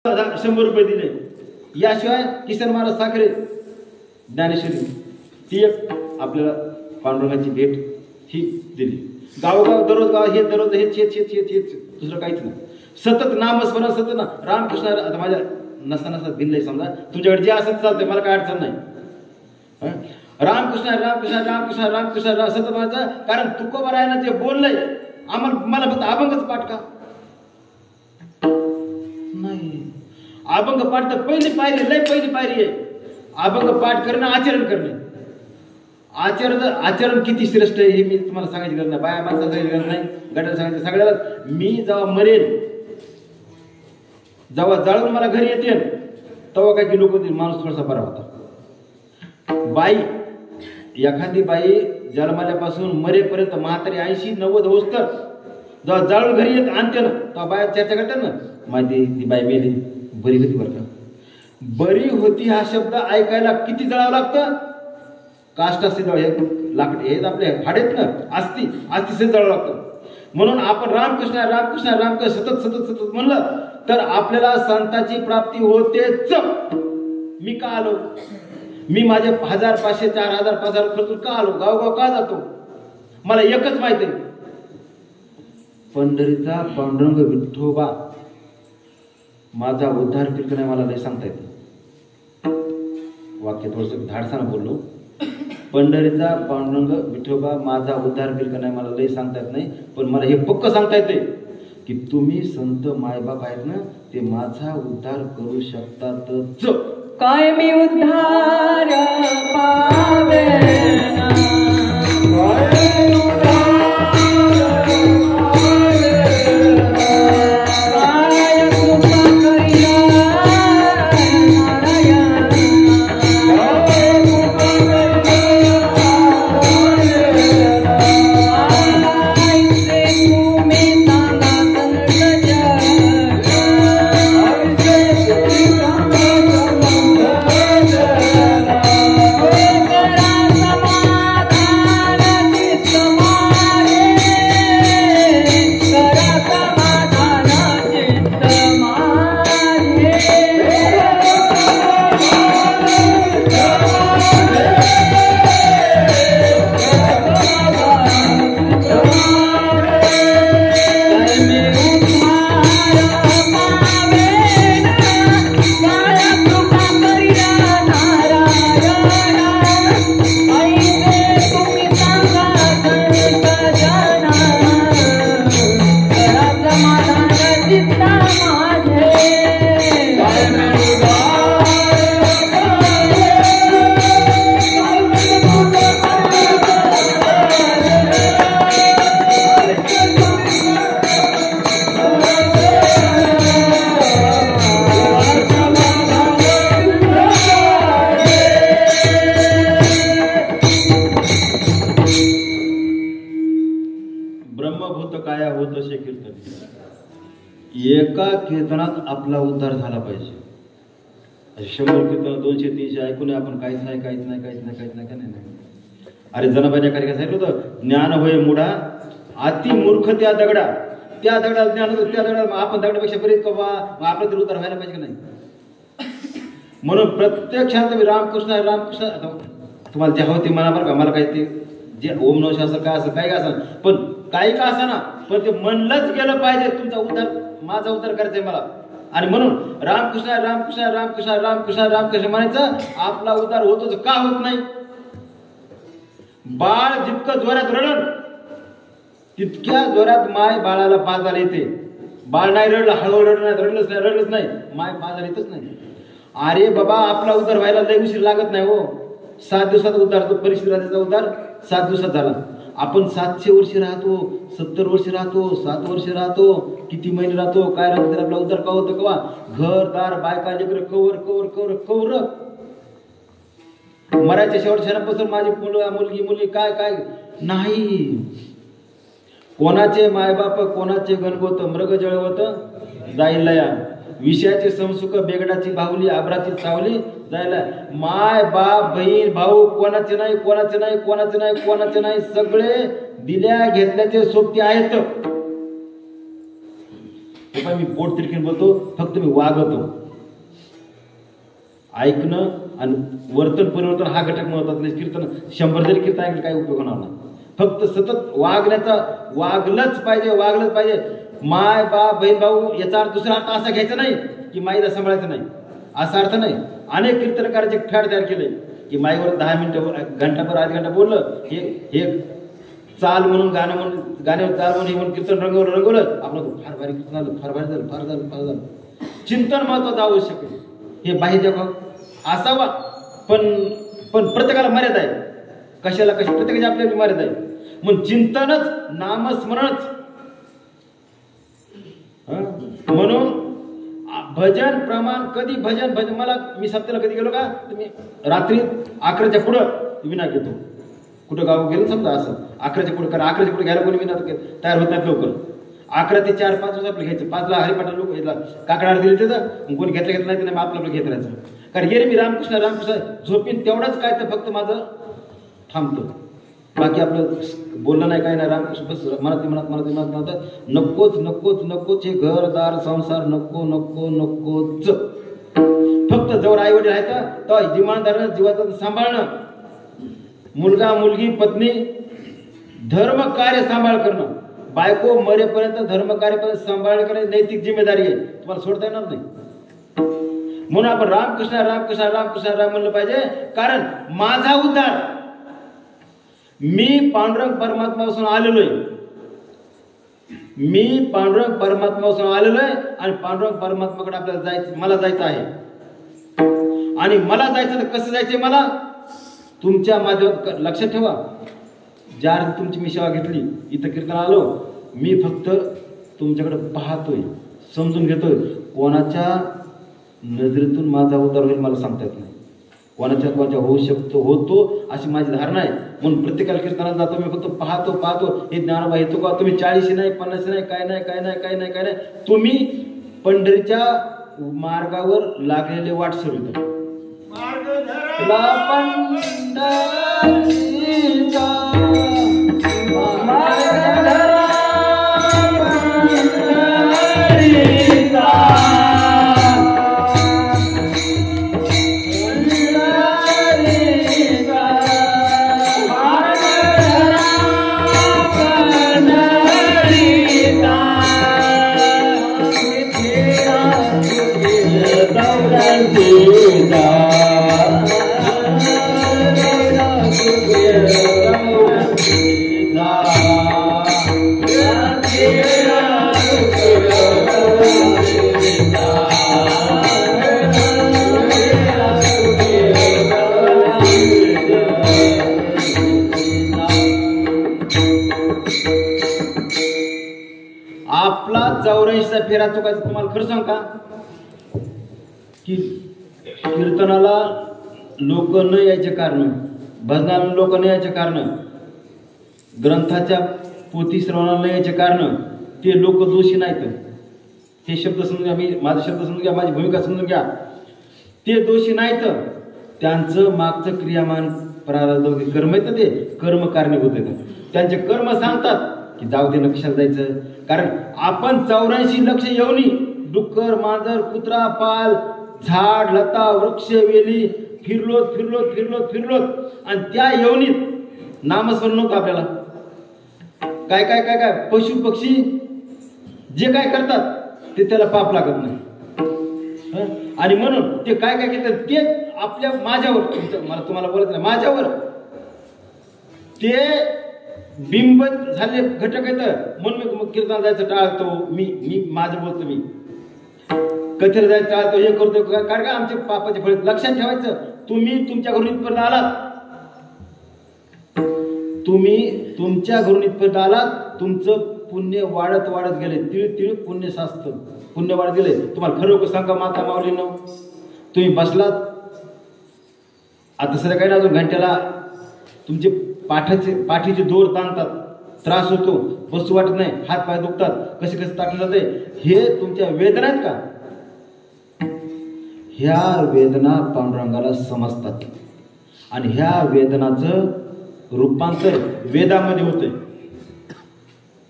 100 रुपये दिले. याशिवाय किसन महाराज साखरे ज्ञानेश्वरी ती एक आपल्याला पांडुरंगाची भेट ही दिली. गावोगाव दररोज गाव हे दररोज हेच दुसरं काहीच नाही. सतत नामस्मरण सतत ना रामकृष्ण. आता माझ्या नसता दिलंय समजा तुमच्याकडे जे असत चालतंय मला काय अडचण नाही. रामकृष्ण रामकृष्ण रामकृष्ण रामकृष्ण सतत माझं. कारण तुकोबारायानं जे बोललंय मला फक्त अभंगच पाठ का नाही. अभंग पाठ तर पहिली पायरी लय पहिली पायरी आहे. अभंग पाठ करणं आचरण करणे. आचरण किती श्रेष्ठ आहे हे मी तुम्हाला सांगायची गरज नाही. बाया माणसाला सांगायची गरज नाही. गटाला सांगायचं सगळ्याला. मी जेव्हा मरेल जेव्हा जाळून मला घरी येते तेव्हा काय की लोक माणूस थोडासा बरा होता. बाई एखादी बाई जन्माल्यापासून मरेपर्यंत म्हातारी 80-90 होस तर जेव्हा जाळून घरी येत आणते ना तेव्हा बाया चर्चा करतात ना माहिती ती बाई मेली बरी होती बरं का. बरी होती हा शब्द ऐकायला किती जळावं लागतं. काष्ट असते जळ हे लाकड हे आपले हाडेत ना अस्ती से जळावं लागतं. म्हणून आपण रामकृष्ण रामकृष्ण रामकृष्ण सतत म्हणलं तर आपल्याला संताची प्राप्ती होतेच. मी का आलो. मी माझे 1000 500 4000 5000 खर्चून का आलो. गावगाव का जातो. मला एकच माहिती आहे. पंढरीचा पांडुरंग विठोबा माझा उद्धार केला नाही. मला लय सांगता येते. वाक्य थोडंसं धाडसानं बोललो. पंढरीचा पांडुरंग विठोबा माझा उद्धार केला नाही मला लय सांगता येत नाही. पण मला हे पक्क सांगता येते की तुम्ही संत मायबाप आहेत ना ते माझा उद्धार करू शकतातच. काय मी उद्धार पावे एका कीर्तनात आपला उद्धार झाला पाहिजे. 100 कीर्तन 200-300 ऐकून आपण काहीच नाही. अरे जनाबाईच्या कार्यक्रम सांगितलं होतं ज्ञान होय मुडा अति मूर्ख त्या दगडाला ज्ञान होतं. त्या दगडाला आपण दगडापेक्षा बरेच कवा आपला तर उद्धार व्हायला पाहिजे का नाही. म्हणून प्रत्यक्षात रामकृष्ण रामकृष्ण तुम्हाला जे हवं ते म्हणा बरं का. मला काही ते जे ओम नमः शिवाय असं काय असं काही असं पण काही का असं ना पण ते म्हणलंच गेलं पाहिजे. तुमचा उद्धार माझा उद्धार करायचा मला. आणि म्हणून रामकृष्ण रामकृष्ण रामकृष्ण रामकृष्ण रामकृष्ण म्हणायचं आपला उद्धार होतोच. का होत नाही. बाळ जितकं जोरात रडण तितक्या जोरात माय बाळाला पाजायला येते. बाळ नाही रडलं हळूहळू रडलंच नाही माय पाजायला येतच नाही. अरे बाबा आपला उद्धार व्हायला लय उशीर लागत नाही हो. 7 दिवसात उद्धार. तो परिस्थितीचा उद्धार 7 दिवसात झाला. आपण 700 वर्ष राहतो 70 वर्ष राहतो 7 वर्ष राहतो किती महिने राहतो काय राहतो आपला उद्धार का होतं कवा. घरदार बायका लेकरं कवर मरायच्या शेवट क्षणापासून माझी मुलगी काय नाही. कोणाचे मायबाप कोणाचे गणगोत मृग जळवत जाईल लया. विषयाचे संसुख बेगडाची बाहुली आबराची चावली जायला. माय बाप बहीण भाऊ कोणाचे नाही सगळे दिल्या घेतल्याचे सोबती आहेत. मी पोट तिरकीन बोलतो, फक्त मी वागतो. ऐकणं आणि वर्तन परिवर्तन हा घटक महत्वाचा. कीर्तन 100 जरी कीर्तन ऐकलं काही उपयोग होणार नाही. फक्त सतत वागलंच पाहिजे. माय बाप बहीण भाऊ याचा अर्थ दुसरा अर्थ असा घ्यायचा नाही की माईला सांभाळायचं नाही, असा अर्थ नाही. अनेक कीर्तनकारांचे फॅड तयार केले की माईवर 10 मिनिटं घंटाभर अर्धा घंटा बोललं, हे चाल म्हणून गाण्यावर चाल म्हणून हे म्हणून कीर्तन रंगवलं आपण फार भारी कीर्तन आलं, फार झालं. चिंतन महत्वाचं आवश्यक आहे. हे बाह्य जग असावा, पण प्रत्येकाला मर्यादा आहे. कशाला प्रत्येकाची आपल्याला मर्यादा आहे. म्हणून चिंतनच नामस्मरणच. म्हणून भजन प्रमाण कधी भजन मी सप्त्याला कधी गेलो का, तुम्ही रात्री 11च्या पुढं विना घेतो. कुठं गाव गेलं समजा असं 11च्या पुढे, कारण 11च्या पुढे घ्यायला कोणी विना तयार होत नाही लवकर. 11 ते 4, 5 वाजता आपलं घ्यायचं. 5ला हरिपाठ लोक काकडावर दिले तिथं, कोणी घेतलं नाही तर आपलं घेत राहायचं. कारण गेले मी रामकृष्ण झोपीन तेवढंच काय तर फक्त माझं थांबतो. बाकी आपलं बोलणं नाही, काय नाही. रामकृष्ण बस मनात नकोच हे घरदार संसार नकोच. फक्त जवळ आई वडील आहेत तर जिमानदार जीवाचं सांभाळणं, मुलगा मुलगी पत्नी धर्म कार्य सांभाळ करणं, बायको मरेपर्यंत धर्म कार्य सांभाळ करणं नैतिक जिम्मेदारी आहे. तुम्हाला सोडता येणार नाही. म्हणून आपण रामकृष्ण म्हणलं पाहिजे. कारण माझा उद्धार मी पांडुरंग परमात्मापासून आलेलो आहे. आणि पांडुरंग परमात्माकडे आपल्याला मला जायचं आहे. आणि मला जायचं तर कसं जायचंय मला तुमच्या माध्यमात लक्षात ठेवा. ज्या तुमची मी सेवा घेतली, इथं कीर्तन आलो, मी फक्त तुमच्याकडे पाहतोय, समजून घेतोय. कोणाच्या नजरेतून माझा उद्धार होईल मला सांगता येत नाही. कोणाच्या होऊ शकतो, होतो अशी माझी धारणा आहे. म्हणून प्रत्येकाला कीर्तनात जातो, मी फक्त पाहतो. हे ज्ञानोबा येतो का? तुम्ही 40 नाही 50 नाही काय नाही. तुम्ही पंढरीच्या मार्गावर लागलेले वाट सोडतो. आपला 84चा फेरा चुकायचा. तुम्हाला खरं सांग का की कीर्तनाला लोक न यायचे कारण, भजनाला लोक न यायचे कारण, ग्रंथाच्या पोथी श्रवणाला न यायचे कारण ते लोक दोषी नाहीत. हे शब्द समजून घ्या, माझा शब्द समजून घ्या, माझी भूमिका समजून घ्या. ते दोषी नाहीत, त्यांचं मागचं क्रियामान प्रारब्ध कर्म येतं, ते कर्म कारणीभूत येतं. त्यांचे कर्म सांगतात की जाऊ दे न, कशाला जायचं. कारण आपण 84 लक्ष येऊनी डुक्कर मांजर कुत्रा पाल झाड लता वृक्ष वेली फिरलोत आणि त्या येवनीत नामस्मरण नव्हतं आपल्याला. काय पशु पक्षी जे काय करतात ते त्याला पाप लागत नाही. आणि म्हणून ते काय करतात ते आपल्या माझ्यावर, मला तुम्हाला बोलत नाही, माझ्यावर ते बिंब झाले घटक येतं. म्हणून मी कीर्तनाला जायचं टाळतो. मी माझं बोलतो, मी कथेला जायचं टाळतो, हे करतो. कारण का आमचे पापाचे फळ लक्षात ठेवायचं. तुम्ही तुमच्या घरून इथपर्यंत आलात, तुमच्या घरून इथपर्यंत आलात, तुमचं पुण्य वाढत गेले. तिळ पुण्य शास्त्र पुण्य वाढत गेले. तुम्हाला खरं सांगा माता माऊलींनो, तुम्ही बसलात आता सध्या काही ना, अजून घंट्याला तुमचे पाठीचे दोर ताणतात, त्रास होतो, बसू वाटत नाही, हात पाय दुखतात, कसे टाकले जाते. हे तुमच्या वेदना आहेत का? ह्या वेदना पांडुरंगाला समजतात आणि ह्या वेदनाचं रूपांतर वेदामध्ये होतंय.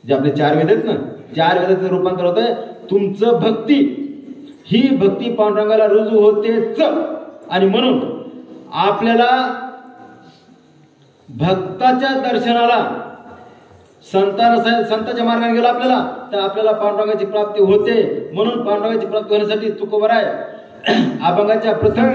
जे आपले 4 वेद आहेत ना, 4 वेदाचं रूपांतर होतंय. तुमचं भक्ती ही भक्ती पांडुरंगाला रुजू होतेच. आणि म्हणून आपल्याला भक्ताच्या दर्शनाला संतांच्या मार्गाने गेलो आपल्याला तर आपल्याला पांडुरंगाची प्राप्ती होते. म्हणून पांडुरंगाची प्राप्ती होण्यासाठी तुकोबराय अभंगाच्या प्रथम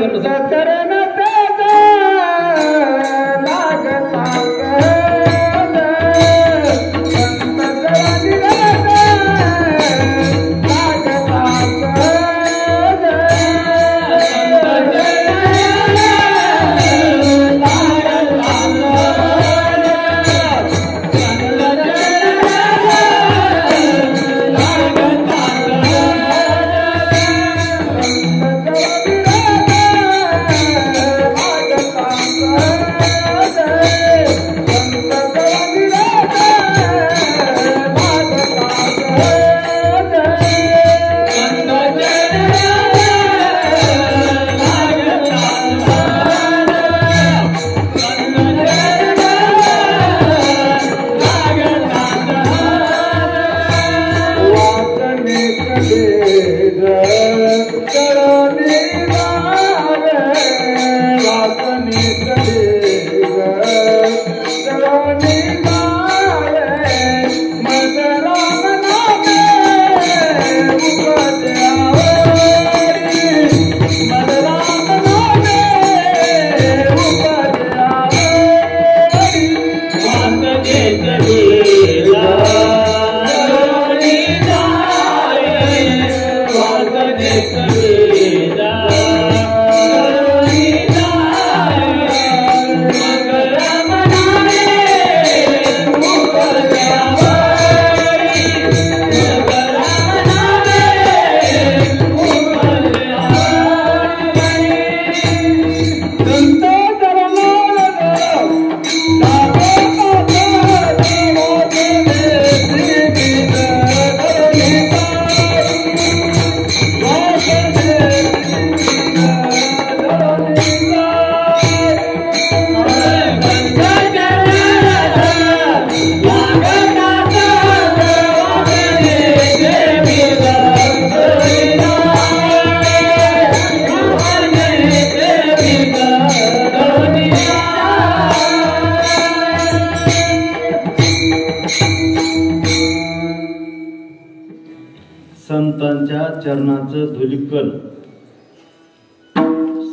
संतांच्या चरणाचं धुलिकन.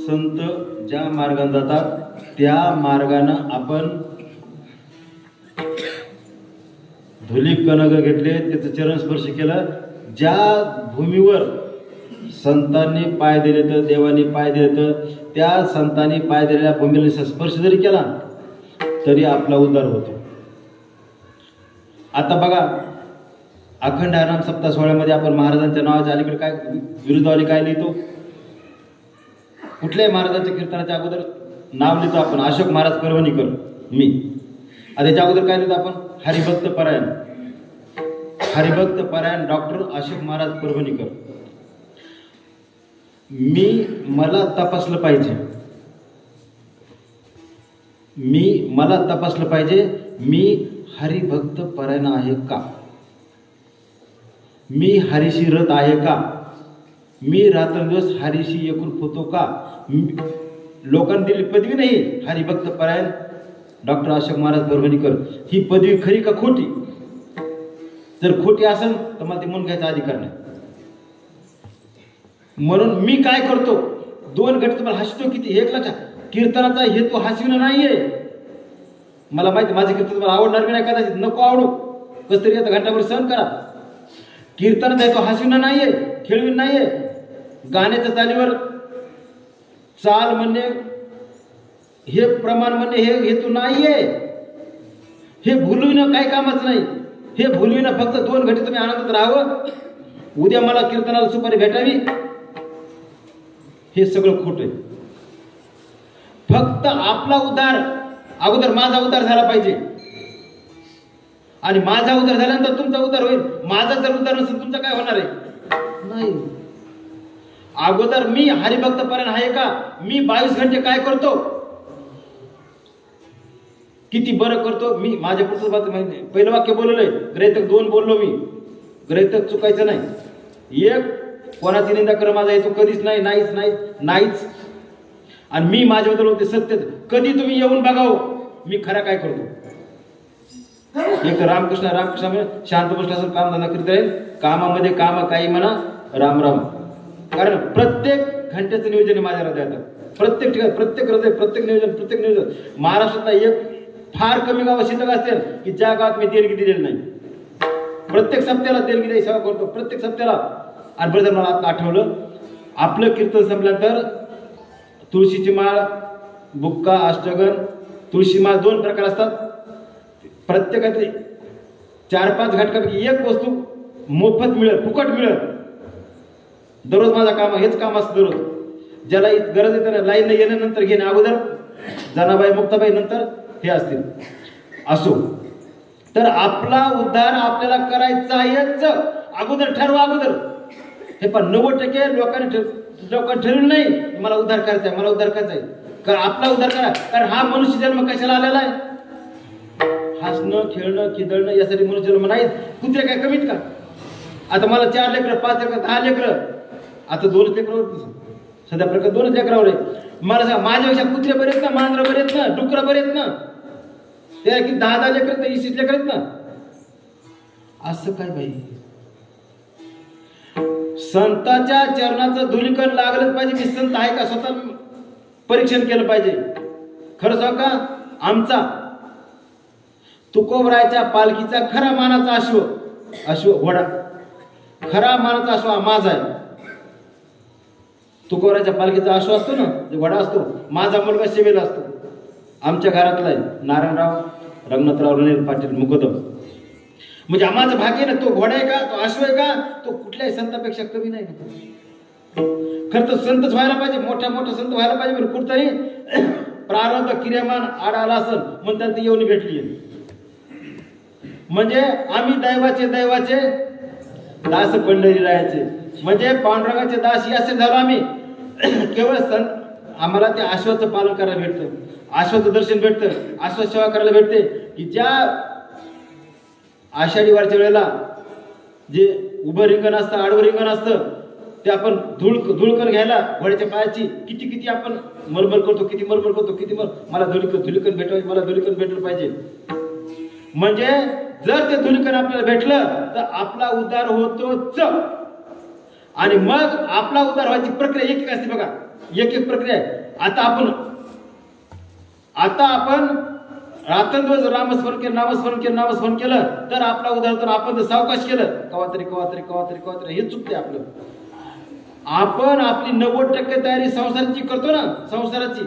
संत ज्या मार्गाने जातात त्या मार्गानं आपण धुलिकन घेतले, त्याचं चरण स्पर्श केलं. ज्या भूमीवर संतांनी पाय दिले तर देवानी पाय दिले तर त्या संतांनी पाय दिलेल्या भूमीला स्पर्श जरी केला तरी आपला उद्धार होतो. आता बघा अखंड हरिनाम सप्ताह सोहळ्यामध्ये आपण महाराजांच्या नावाच्या अलीकडे काय विरुद्धावली काय लिहितो? कुठल्याही महाराजांच्या कीर्तनाच्या अगोदर नाव लिहितो आपण अशोक महाराज परभणीकर मी. आता त्याच्या अगोदर काय लिहितो आपण? हरिभक्त परायण, हरिभक्त परायण डॉक्टर अशोक महाराज परभणीकर. मला तपासलं पाहिजे मी हरिभक्त परायण आहे का? मी हरीशी रत आहे का? मी रात्रंदिवस हरीशी एकरूप होतो का? लोकांनी दिली पदवी नाही हरिभक्त परायण डॉक्टर अशोक महाराज परभणीकर. ही पदवी खरी का खोटी? जर खोटी असेल तर मला ते म्हणून घ्यायचा अधिकार नाही. म्हणून मी काय करतो? 2 घंटे तुम्हाला हसतो किती? एक लक्षात, कीर्तनाचा हेतू हसविणं नाहीये. मला माहिती माझं कीर्तन तुम्हाला आवडणार नाही, कदाचित नको आवडू, कस तरी आता घंटाभर सहन करा. कीर्तनाचा हेतू हसविणं नाहीये, खेळविणं नाहीये. गाण्याच्या चालीवर चाल म्हणणे हे प्रमाण म्हणणे हे हेतू नाहीये. हे भुलविणं काही कामच नाही. हे भुलविणं फक्त 2 घंटे तुम्ही आनंदात राहावं, उद्या मला कीर्तनाला सुपारी भेटावी, हे सगळं खोटं आहे. फक्त आपला उद्धार अगोदर माझा उद्धार झाला पाहिजे आणि माझा उद्धार झाल्यानंतर तुमचा उद्धार होईल. माझा जर उद्धार नसेल तुमचा काय होणार आहे? नाही. अगोदर मी हरिभक्त परायण आहे का? मी 22 घंटे काय करतो? किती बरं करतो मी? माझ्या पुस्तकात पहिलं वाक्य बोललोय, ग्रहितक 2 बोललो मी. ग्रहितक चुकायचं नाही. एक कोणाची निंदा कर माझा हेतू कधीच नाही, नाहीच नाहीच नाहीच. आणि मी माझ्याबद्दल होते सत्य. कधी तुम्ही येऊन बघावं मी खरा काय करतो. एक तर रामकृष्ण रामकृष्ण शांत बसला असं काम धंदा करीत राहील. कामामध्ये काम काही म्हणा राम राम. कारण प्रत्येक घंट्याचं नियोजन आहे माझ्या हृदयात. प्रत्येक ठिकाणी प्रत्येक हृदय प्रत्येक नियोजन. महाराष्ट्रातला एक फार कमी गाव शिल्लक असतील की ज्या गावात मी देणगी दिलेली नाही. प्रत्येक सप्त्याला देणगी द्यायची सेवा करतो प्रत्येक सप्त्याला. आणि बरं मला आता आठवलं आपलं कीर्तन संपल्यानंतर तुळशीची माळ, बुक्का, अष्टगन, तुळशी माळ 2 प्रकार असतात. प्रत्येकाचे 4-5 घटकापैकी एक वस्तू मोफत मिळेल, फुकट मिळेल. दररोज माझं काम हेच काम असतं. दररोज ज्याला गरज आहे त्याला लाईन येण्यानंतर घेणे अगोदर जनाबाई मुक्ताबाई नंतर हे असतील. असो तर आपला उद्धार आपल्याला करायचा आहेच. अगोदर ठरवा अगोदर. हे पण 90% लोकांनी ठरवलं नाही मला उद्धार करायचा आहे, मला उद्धार करायचा आहे. कारण आपला उद्धार करा. कारण हा मनुष्य जन्म कशाला आलेला आहे. हसणं खेळणं खिदळणं यासाठी मनुष्य जन्म नाहीत. कुत्रे काय कमीत का. आता मला 4 लेकरं 5 लेकरं 10 लेकरं. आता 2 लेकरावर सध्या प्रकार 2 लेकरावर आहे. मला सांग माझ्यापेक्षा कुत्रे बरेच ना, मांजरं बरेच ना, डुकरं बरेच ना. ते की 10 लेकर आहेत ना, 20 लेकर आहेत ना. असं काय बाई. संताच्या चरणाचं धुलीकण लागलंच पाहिजे. मी संत आहे का स्वतः परीक्षण केलं पाहिजे. खरं सांग का आमचा तुकोबरायच्या पालखीचा खरा मानाचा अश्व घोडा खरा मानाचा अश्व हा माझा आहे. तुकोबरायच्या पालखीचा अश्व असतो ना, जो घोडा असतो, माझा मुलगा शिवेला असतो. आमच्या घरातला आहे नारायणराव रंगनाथराव रणवीर पाटील मुकोदम. म्हणजे आम्हाचं भाग्य ना. तो घोडा आहे का, तो अश्व आहे का, तो कुठल्याही संतापेक्षा कमी नाही. खरं तर संतच व्हायला पाहिजे, मोठा संत व्हायला पाहिजे. पण कुठतरी प्रारब्ध क्रियामान आड आला असेल म्हणतात ती येऊन भेटली. म्हणजे आम्ही दैवाचे दास पंढरी राहायचे. म्हणजे पांडुरंगाचे दास असे झालो आम्ही. केवळ संत आम्हाला त्या आश्वाचं पालन करायला भेटतं, आश्वाचं दर्शन भेटतं, आश्वास सेवा करायला भेटते. की ज्या आषाढी वारच्या वेळेला जे उभं रिंगण असतं आडवं रिंगण असतं ते आपण धुळकण घ्यायला घोड्याच्या पायाची किती आपण मरमर करतो, किती मला धुळकण भेटवायचं, मला धुळकण भेटलं पाहिजे. म्हणजे जर ते धुळकण आपल्याला भेटलं तर आपला उद्धार होतोच. आणि मग आपला उद्धार व्हायची प्रक्रिया एक असते बघा. एक प्रक्रिया आहे. आता आपण रात्रंदिवस नामस्मरण केलं तर आपला उद्धार. तर आपण जर सावकाश केलं कवा तरी हे चुकते आपलं. आपण आपली 90% तयारी संसाराची करतो ना. संसाराची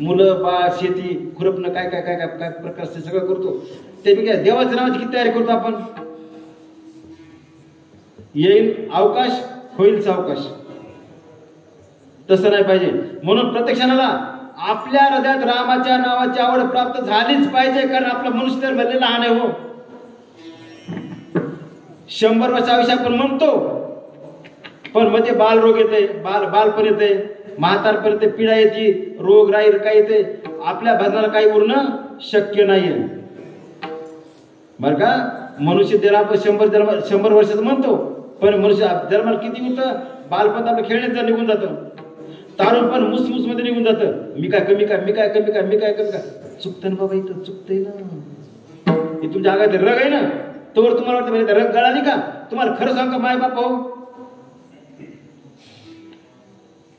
मुलं बाळ शेती खुरपणं काय प्रकार सगळं करतो. ते मी काय देवाच्या नावाची किती तयारी करतो आपण. येईल अवकाश होईल सावकाश. तसं नाही पाहिजे. म्हणून प्रत्येक क्षणाला आपल्या हृदयात रामाच्या नावाची आवड प्राप्त झालीच पाहिजे. कारण आपला मनुष्य जर भरलेला लहान आहे हो. 100 वर्ष आयुष्य आपण म्हणतो पण मध्ये बालरोग येते, बालपण येते, म्हातारपर्यंत पिढा येते, रोग राहील काय येते. आपल्या भजनाला काही उरणं शक्य नाहीये बरं का. मनुष्य त्याला आपण 100 वर्षाचं म्हणतो पण मनुष्य जन्माला किती होतं. बालपण आपलं खेळण्यात निघून जातं. तारुण पण मुसमुस मध्ये निघून जातं. मी काय कमी काय चुकतं ना बाबा. इथं चुकतंय ना. हे तुमच्या आगात रग आहे ना. तोवर तुम्हाला वाटतं रग गळाली का. तुम्हाला खरं सांग का माय बाप हो.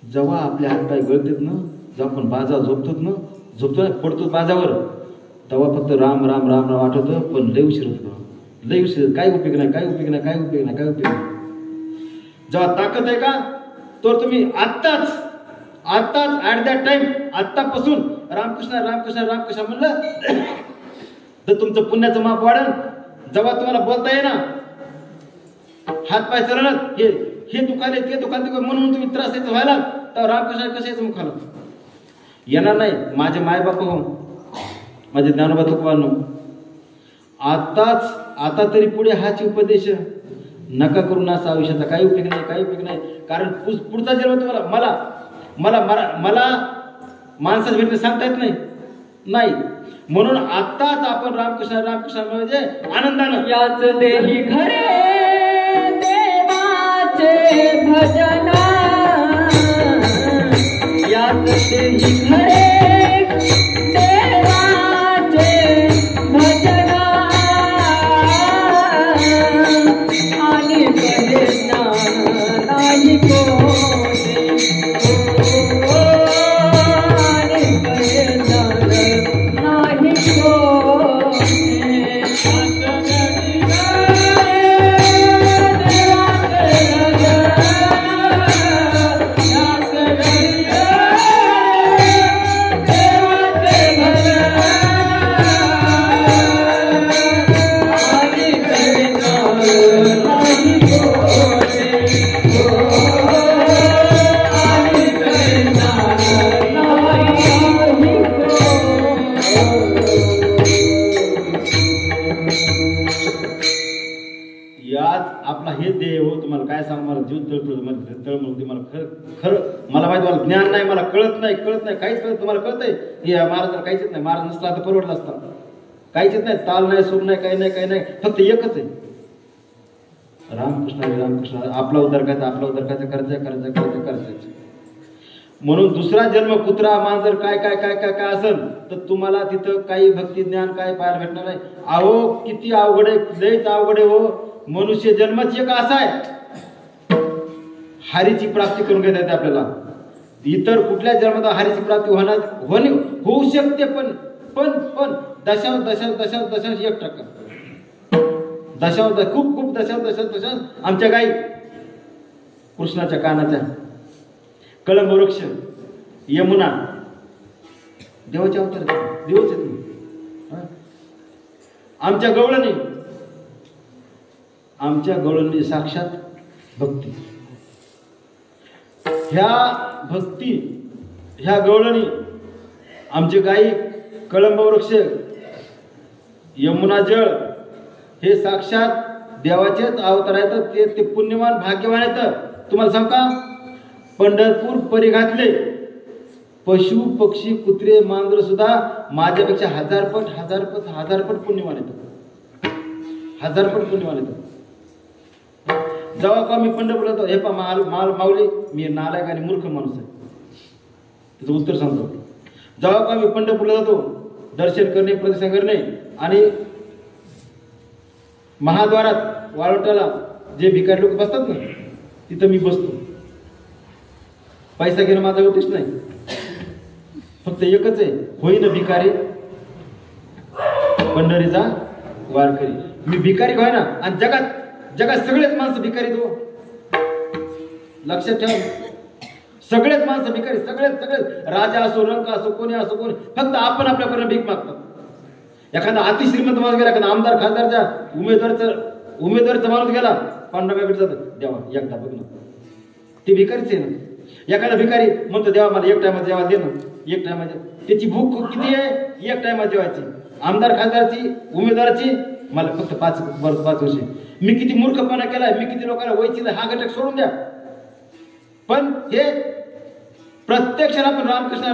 जेव्हा आपल्या हातपाय गळतात ना, जेव्हा आपण बाजा झोपतो ना पडतो बाजावर, तेव्हा फक्त राम राम राम राम आठवतं. पण लय उशीर होतो. लय उशीर. काय उपयोग नाही. जेव्हा ताकद आहे का तर तुम्ही आत्ताच ऍट दॅट टाइम आत्तापासून रामकृष्ण म्हणलं तर तुमचं पुण्याचं माप वाढेल. जेव्हा तुम्हाला बोलता येईना, हात पाय चरणत हे दुखाले ते दुखाले म्हणून तुम्ही त्रास द्यायचा व्हायला तर रामकृष्ण कसं यायचं मुखाला येणार नाही. माझे मायबाप हो, माझे ज्ञानोबा तुकोबांनो, आता तरी पुढे हाच उपदेश नका करू ना. असा आयुष्याचा काही उपयोग नाही. कारण पुढचा जन्म तुम्हाला मला माणसाचं भेटणे सांगता येत नाही. म्हणून आत्ताच आपण रामकृष्ण म्हणजे आनंदानं याच देही खरे देवा भजना यात तेही खरे देवाचे भजना आणि कळेना नाही कोणी आणि कळेना नाही कोणी आपला हे देह हो. तुम्हाला काय सांगू, मला जीव तळमळते. मला खरं मला माहिती, मला ज्ञान नाही, मला कळत नाही काहीच कळत. तुम्हाला कळतंय की महाराजांना काहीच येत नाही. महाराज नसला तर परवडला असता. काहीच येत नाही, ताल नाही, सूर नाही, काही नाही. फक्त एकच आहे, रामकृष्ण हरी रामकृष्ण. आपला उद्धार करायचा करायचं. म्हणून दुसरा जन्म कुत्रा मांजर काय काय काय काय काय असेल तर तुम्हाला तिथं काही भक्ती ज्ञान काय पाहायला भेटणार नाही. अहो किती अवघड आहे, लयच अवघड आहे हो. मनुष्य जन्मच एक असा आहे, हरीची प्राप्ती करून घेता येते आपल्याला. इतर कुठल्या जन्मात हरीची प्राप्ती होऊ शकते, पण दशांश 1%. खूप दशांश. आमच्या गाई कृष्णाच्या कानाच्या, कळंब वृक्ष, यमुना, देवाचे अवतार, देवच आहेत. आमच्या गवळणी साक्षात भक्ती. ह्या गवळणी, आमचे गाई, कळंब वृक्ष, यमुना जळ हे साक्षात देवाचेच अवतार आहेत. ते पुण्यवान भाग्यवान आहेत. तुम्हाला सांग का, पंढरपूर परी घातले पशु पक्षी कुत्रे मांजर सुद्धा माझ्यापेक्षा हजार पट पुण्यवान आहेत. जेव्हा का मी पंढरपूरला जातो, हे पा माऊली, मी नालायक आणि मूर्ख माणूस आहे, त्याचं उत्तर सांगतो. जेव्हा का मी पंढरपूरला जातो, दर्शन करणे, प्रदर्शन करणे, आणि महाद्वारात वाळवटाला जे भिकारी लोक बसतात ना, तिथं मी बसतो. पैसा घेणं माझा उद्देश नाही, फक्त एकच आहे, होईन भिकारी पंढरीचा वारकरी. मी भिकारी होय ना, आणि जगात सगळेच माणसं भिकारी दो. लक्षात ठेवा, सगळेच माणसं भिकारी, सगळेच राजा असो, रंक असो, कोणी, फक्त आपण आपल्याकडून भीक मागतात. एखादा अतिश्रीमंत माणूस गेला, एखादा आमदार खासदारचा उमेदवारचा माणूस गेला, पांडुरंगाकडे जातात, देवा एकदा बघ ना, ते भिकारीच आहे ना. एखादा भिकारी म्हणतो, देवा मला एक टायमा जेवा दे ना, एक टायमाच्या. त्याची भूक किती आहे, एक टायमा जेवायची. आमदार खासदारची, उमेदवाराची, मला फक्त 5 वर्ष. मी किती मूर्खपणा केलाय, मी किती लोकांना वैचित, हा घटक सोडून द्या. पण हे प्रत्यक्षात आपण रामकृष्ण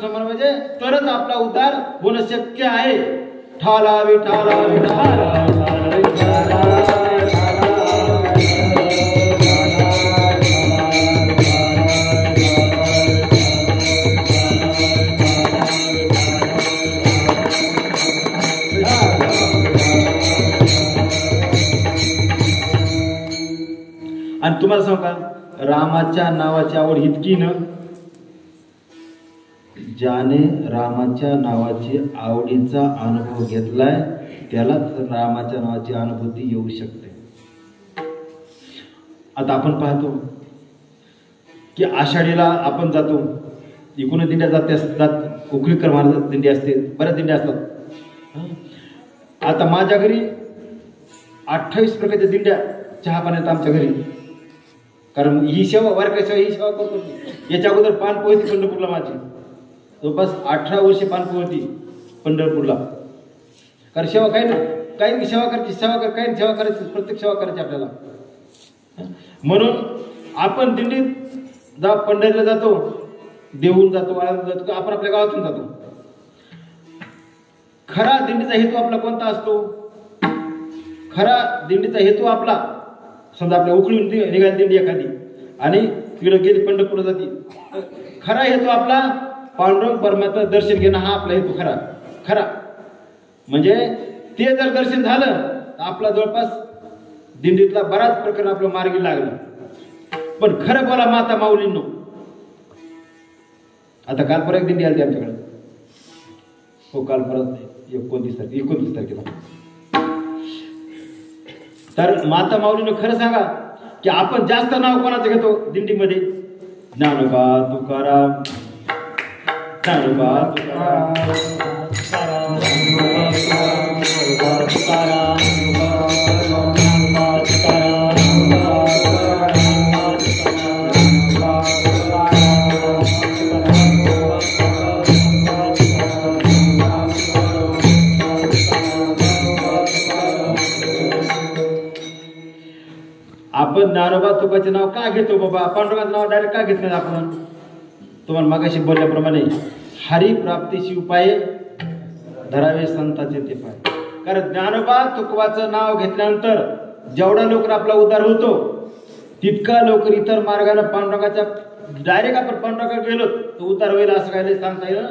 म्हणा, म्हणजे तरच आपला उद्धार होणं शक्य आहे. ठाला विठाला आणि तुम्हाला सांगू का, रामाच्या नावाची आवड इतकी न, ज्याने रामाच्या नावाची आवडीचा अनुभव घेतलाय त्यालाच रामाच्या नावाची अनुभूती येऊ शकते. आता आपण पाहतो की आषाढीला आपण जातो, एकूण दिंड्या जात, उखळीकर महाराज दिंडी असते, बऱ्याच दिंड्या असतात. आता माझ्या घरी 28 प्रकारच्या दिंड्या चहा पाण्यात आमच्या घरी, कारण ही सेवा, वारकरी सेवा ही सेवा करतो. याच्या अगोदर पानपोळी होती पंढरपूरला माझी, जवळपास 18 वर्षे पानपोळी होती पंढरपूरला. कारण सेवा काही सेवा करायची, सेवा करायची, प्रत्येक सेवा करायची आपल्याला. म्हणून आपण दिंडीत पंढरीला जातो, देऊन जातो, वाळून जातो, आपण आपल्या गावातून जातो. खरा दिंडीचा हेतू आपला कोणता असतो? खरा दिंडीचा हेतू आपला समजा आपल्या उकळून निघाली दिंडी एखादी आणि तिकडे गेली पंढरपूर जाती, खरा हेतू आपला पांडुरंग परमात्मा दर्शन घेणं हा आपला हेतू खरा. म्हणजे ते जर दर्शन झालं तर आपला जवळपास दिंडीतला बराच प्रकरण आपलं मार्गी लागलं. पण खरं बोला माता माऊलींनो, आता काल परत एक दिंडी आली आमच्याकडे. हो काल परत 29 तारखेला. तर माता माऊलीनं खरं सांगा की आपण जास्त नाव कोणाचं घेतो दिंडीमध्ये? ज्ञानोबा तुकाराम, ज्ञानोबा तुकाराम. आपण ज्ञानोबा तुकाचे नाव का घेतो बाबा? पांडुरंगाचं नाव डायरेक्ट का घेत नाही आपण? तुम्हाला मगाशी बोलल्याप्रमाणे हरी प्राप्तीशी उपाय धरावे संतांचे ते पाय. कारण ज्ञानोबा तुकवाचं नाव घेतल्यानंतर जेवढा लवकर आपला उद्धार होतो तितका लवकर इतर मार्गाने पांडुरंगाच्या डायरेक्ट आपण पांडुरंगाकडे गेलो तर उद्धार होईल असं काय सांगता येईल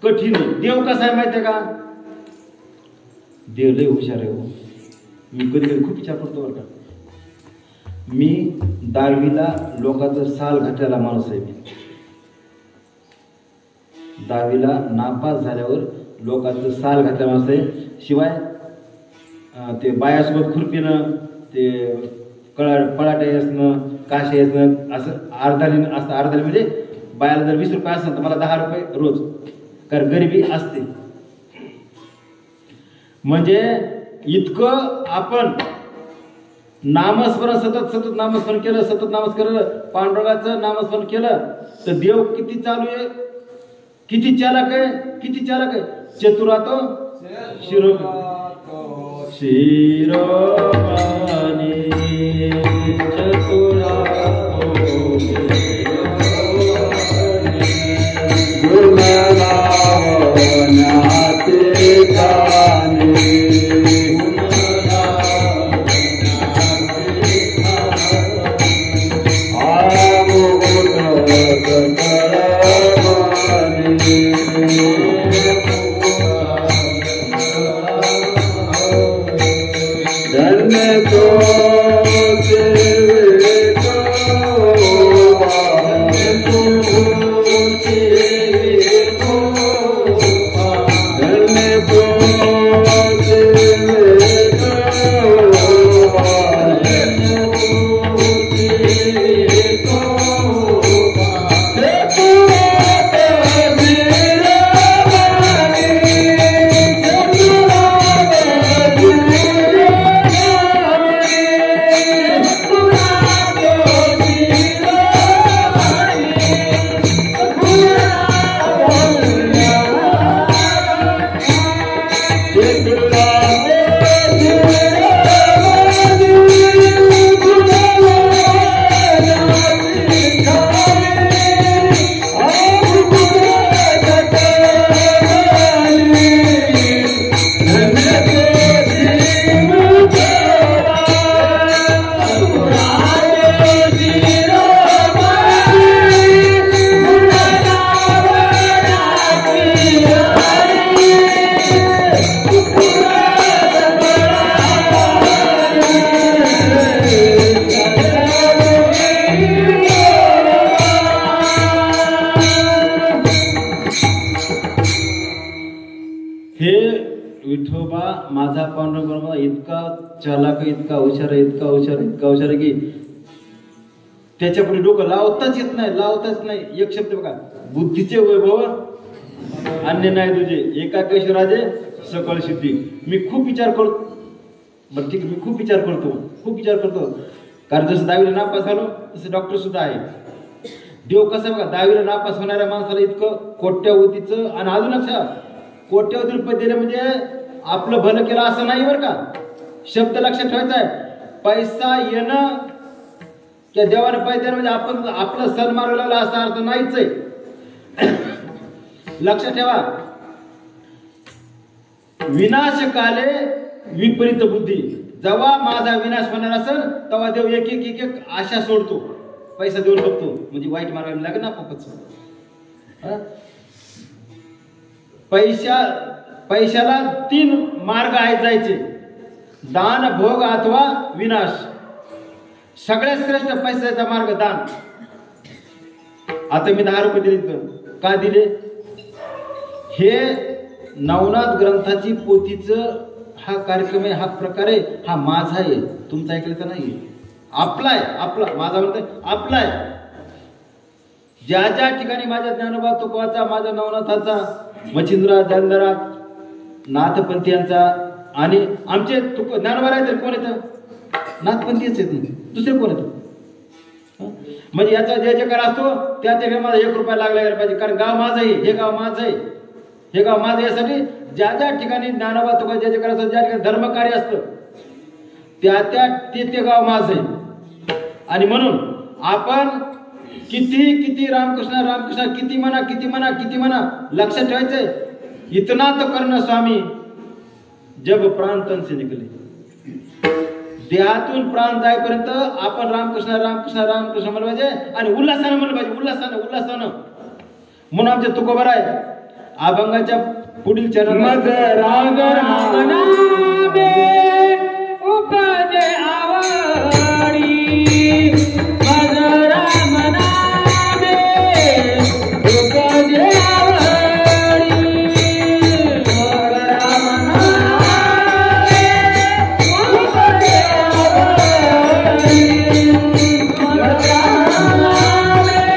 कठीण आहे. देव कसा आहे माहिती आहे का? देव लय हुशार आहे. मी कधी कधी खूप विचार करतो बरं का. मी 10वीला लोकांचं साल घातलेला माणूस आहे. मी 10वीला नापास झाल्यावर लोकांचं साल घातलेला माणूस आहे. शिवाय ते बायासोबत खुरपीनं, ते पळाटे असणं, काशे असणं, असं अर्धाली म्हणजे बायाला जर 20 रुपये असेल तर मला 10 रुपये रोज, कारण गरिबी असते. म्हणजे इतकं आपण नामस्मरण सतत नामस्मरण केलं, सतत नामस्मरण पांडुरंगाचं नामस्मरण केलं तर देव किती चालू आहे, किती चालक आहे. चतुरातो शिरोमणी चतुरातो गुणगावनाते गाणे. विठोबा माझा पांडुरंग इतका चालाक, इतका हुशार आहे की त्याच्यापुढे डोकं लावताच नाही. एक शब्द बघा, बुद्धीचे वैभव अन्य नाही तुझे, एकाकेश राजे सकळ सिद्धी. मी खूप विचार करतो, बरं ठीक आहे, मी खूप विचार करतो. कारण जसं 10वीला नापास झालो तसं डॉक्टर सुद्धा आहे. देव कसं बघा, 10वीला नापास होणाऱ्या माणसाला इतकं कोट्यावधीचं, आणि अजून लक्षात, कोट्यावधी रुपये दिले म्हणजे आपलं भलं केलं असं नाही बरं का. शब्द लक्षात ठेवायचा आहे. पैसा येणं त्या देवाने पैसे देणं म्हणजे आपण आपलं सण मारवलेला असा अर्थ नाहीच आहे. लक्षात ठेवा, विनाश काले विपरीत बुद्धी. जेव्हा माझा विनाश होणार असेल तेव्हा देव एक एक एक एक आशा सोडतो, पैसा देऊन बघतो, म्हणजे वाईट मार्गाने लागेल ना पपच. पैशाला 3 मार्ग आहेत जायचे, दान, भोग अथवा विनाश. सगळ्यात श्रेष्ठ पैशाचा मार्ग दान. आता मी 10 रुपये दिले, का दिले? हे नवनाथ ग्रंथाची पोथीचं हा कार्यक्रम आहे, हा प्रकार आहे, हा माझा आहे, तुमचा ऐकल्याचा नाही, आपला आहे. आपला, माझा म्हणतोय आपला आहे. ज्या ज्या ठिकाणी माझ्या ज्ञानोबा तुकोबाचा, माझ्या नवनाथाचा, मच्छिंद्रा ज्ञानोबा नाथपंथीयांचा आणि आमचे ज्ञानोबा आहेत, कोण येतं? नाथपंथीच येत नाही, दुसरे कोण येतं? म्हणजे याचा जे जे कर असतो त्या ठिकाणी माझा 1 रुपया लागला गेला पाहिजे, कारण गाव माझं आहे, हे गाव माझं आहे, हे गाव माझं. यासाठी ज्या ज्या ठिकाणी ज्ञानोबा तुकोबा जे जे कर असतं, ज्या ठिकाणी धर्मकार्य असतं ते गाव माझं आहे. आणि म्हणून आपण किती रामकृष्ण रामकृष्ण किती म्हणा लक्षात ठेवायचंय. इतना तो करणं स्वामी जब प्राण तन से निकले. देहातून प्राण जाईपर्यंत आपण रामकृष्ण रामकृष्ण रामकृष्ण म्हणलं पाहिजे आणि उल्हासानं म्हणलं पाहिजे, उल्हासानं. म्हणून आमच्या तुकोबार आहे अभंगाच्या पुढील चरण मग राग राम नामे उपजे आवडी, मग राम नामे उपजे आवडी, मग राम नामे उपजे आवडी, मग राम नामे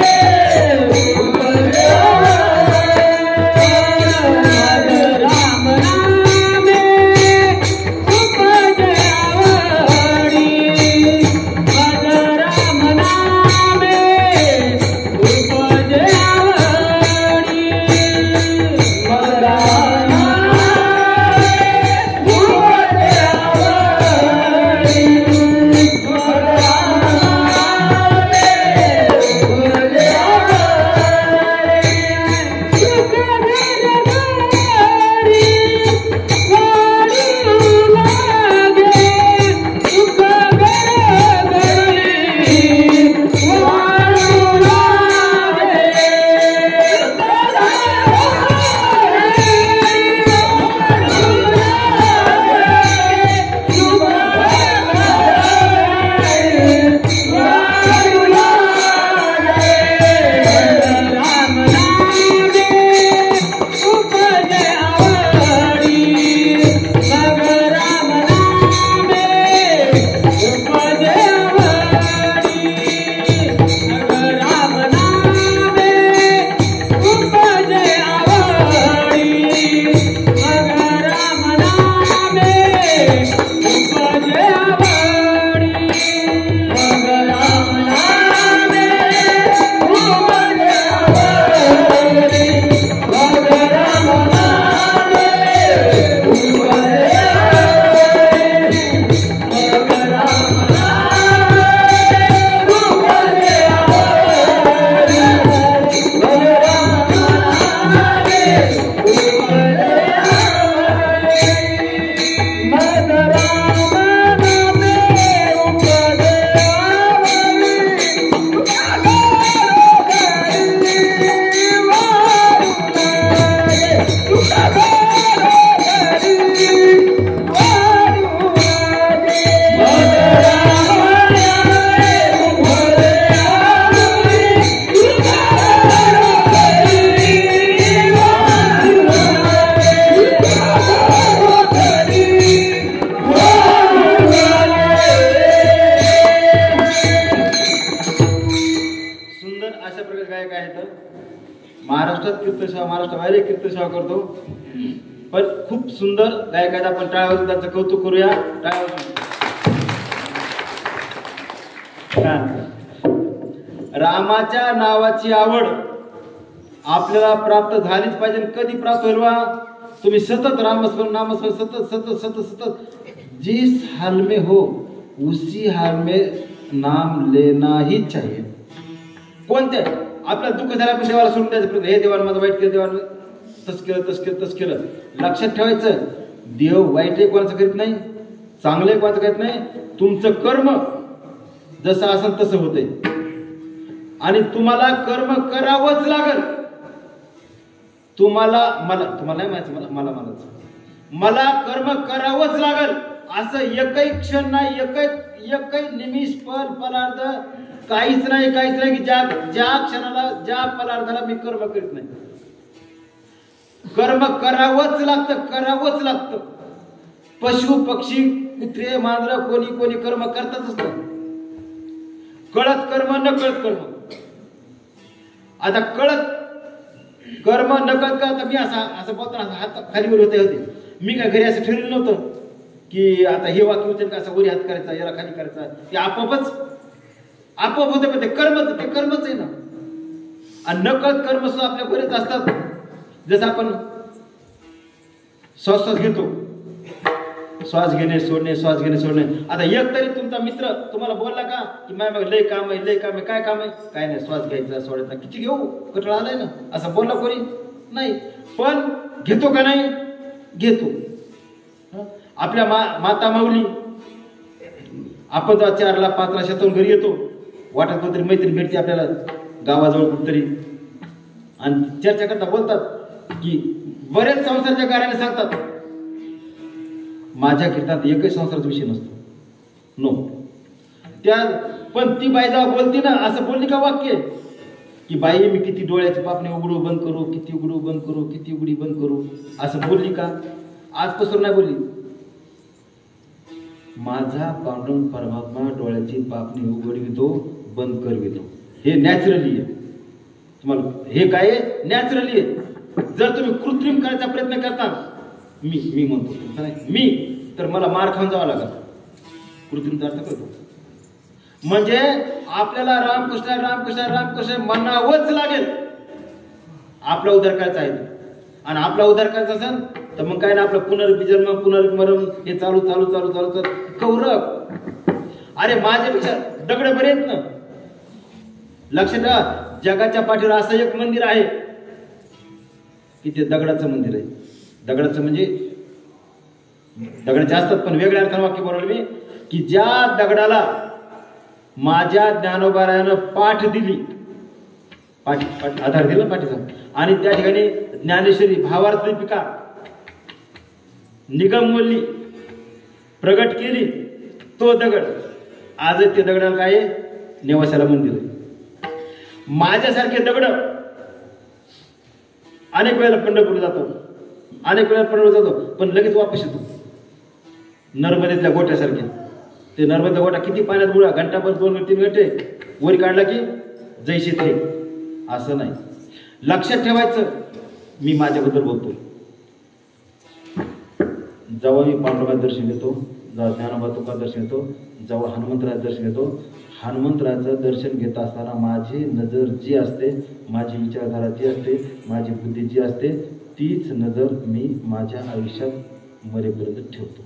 उपजे महाराष्ट्राबाहेर कीर्तनसेवा करतो, पण खूप सुंदर गायक आहेत. आपण टाळ्यावर त्यांचं कौतुक करूया. रामाच्या नावाची आवड आपल्याला प्राप्त झालीच पाहिजे. कधी प्राप्त होईल बा? तुम्ही सतत रामस्मरण नामस्मरण सतत सतत सतत सतत जिस हाल में हो उसी हाल में नाम लेना ही चाहिए. कोणत्या आपल्याला दुःख झालं आपण देवाला सोडून द्यायचं, हे देवाला माझं वाईट केलं, देवाला तस केलं. लक्षात ठेवायचं, देव वाईटही कोणाचं करीत नाही, चांगलं एक वाचत नाही, तुमचं कर्म जसं असेल तसं होतंय आणि तुम्हाला कर्म करावंच लागल. तुम्हाला नाही माहिती, मला कर्म करावंच लागल असं एकही क्षण नाही, एकही निमिष पलार्ध काहीच नाही की ज्या क्षणाला ज्या पलार्धाला मी कर्म करीत नाही. कर्म करावंच लागतं. पशु पक्षी कुत्रे मांजर कोणी कर्म करतातच ना, कळत कर्म न कळत कर्म. आता कळत कर्म न कळत मी असं बोलताना हात खाली वर होते. मी काय घरी असं ठरवलं नव्हतं की आता हे वाक्य उचल का असं वरी हात करायचा, याला खाली करायचा. ते आपोआप होते, पण ते कर्मच आहे ना. आणि नकळत कर्म सुद्धा आपल्या बरेच असतात. जसं आपण श्वास घेतो, श्वास घेणे सोडणे. आता एक तरी तुमचा मित्र तुम्हाला बोलला का की माझ्या लय काम आहे, काय काम आहे? काय नाही, श्वास घ्यायचा सोडायचा. किती घेऊ, कटाळा आलाय ना, असं बोलला कोणी नाही. पण घेतो का नाही? घेतो. आपल्या माता माऊली, आपण जेव्हा 4ला 5ला शेतातून घरी येतो, वाटत कोणतरी मैत्रीण भेटते आपल्याला गावाजवळ कुठतरी, आणि चर्चा करता बोलतात की बरेच संसाराच्या कार्याने सांगतात, माझ्या कीर्तनात एकही संसाराचा विषय नसतो. नो. पण ती बाई जेव्हा बोलती ना, असं बोलली का वाक्य की बाई मी किती डोळ्याचे पापणे उघडू बंद करू, किती उघडू बंद करू, किती उघडी बंद करू, असं बोलली का? आजपासून नाही बोलली. माझा पांडुरंग परमात्मा डोळ्याची पापणी उघडवितो, बंद करवितो. हे नॅचरली आहे. तुम्हाला हे काय आहे? नॅचरली आहे. जर तुम्ही कृत्रिम करायचा प्रयत्न करता, मी म्हणतो मी, तर मला मार खाऊन जावं लागेल. कृत्रिम अर्थ करतो म्हणजे आपल्याला रामकृष्ण म्हणावंच लागेल. आपला उद्धार करायचा आहे, आणि आपला उद्धार करायचा असेल तर मग काय ना, आपलं पुनर्जन्म पुनर्मरण हे चालू कौरव. अरे माझ्यापेक्षा दगड बरे आहेत ना. लक्षात ठेवा, जगाच्या पाठीवर असं एक मंदिर आहे की ते दगडाचं मंदिर आहे. दगडाचं म्हणजे दगड जास्त, पण वेगळ्या अर्थानं वाक्य बोलवलं मी की ज्या दगडाला माझ्या ज्ञानोबारायानं पाठ दिली, आधार दिला पाठीचा, आणि त्या ठिकाणी ज्ञानेश्वरी भावार्थ दीपिका निगमवल्ली प्रगट केली, तो दगड आज ते दगडाला काय आहे? नेवासाला मंदिर आहे. माझ्यासारखे दगड अनेक वेळेला पंढरपूरला जातो, पण लगेच वापस येतो. नर्मदेतल्या गोट्यासारखे. ते नर्मदा गोटा किती पाण्यात बुडा, घंटाभर 2-3 घंटे वर काढला की जैसे थे. असं नाही. लक्षात ठेवायचं, मी माझ्याबद्दल बोलतो. जेव्हा मी पांडुरंगाचं दर्शन घेतो, जेव्हा ज्ञानोबा तुका दर्शन घेतो, जेव्हा हनुमंतराचं दर्शन घेतो, हनुमंतराचं दर्शन घेत असताना माझी नजर जी असते, माझी विचारधारा जी असते, माझी बुद्धी जी असते, तीच नजर मी माझ्या आयुष्यात मरेपर्यंत ठेवतो.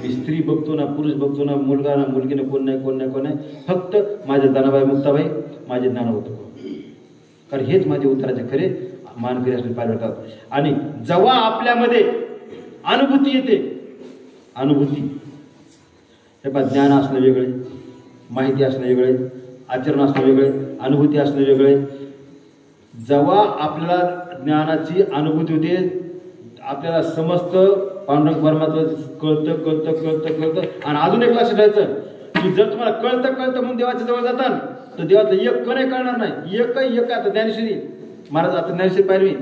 मी स्त्री बघतो ना, पुरुष बघतो ना, मुलगा ना, मुलगी ना, कोण नाही. फक्त माझे दानाबाई मुक्ताबाई, माझे ज्ञानोबा तुका, कारण हेच माझे उत्तराचे खरे मानकरी असले पाय भेटतात. आणि जेव्हा आपल्यामध्ये अनुभूती येते, हे पहा, ज्ञान असणं वेगळे, माहिती असणं वेगळे, आचरण असणं वेगळे, अनुभूती असणं वेगळे. जेव्हा आपल्याला ज्ञानाची अनुभूती होते, आपल्याला समजतं, पांडुरंग परमात्मा कळतं. आणि अजून एक लक्षात ठेवायचं की जर तुम्हाला कळतं म्हणून देवाच्या जवळ जातात, तर देवाचं एक कोणी कळणार नाही. एक आता ज्ञानेश्वरी महाराज, आता ज्ञानेश्वरी पाहिजे,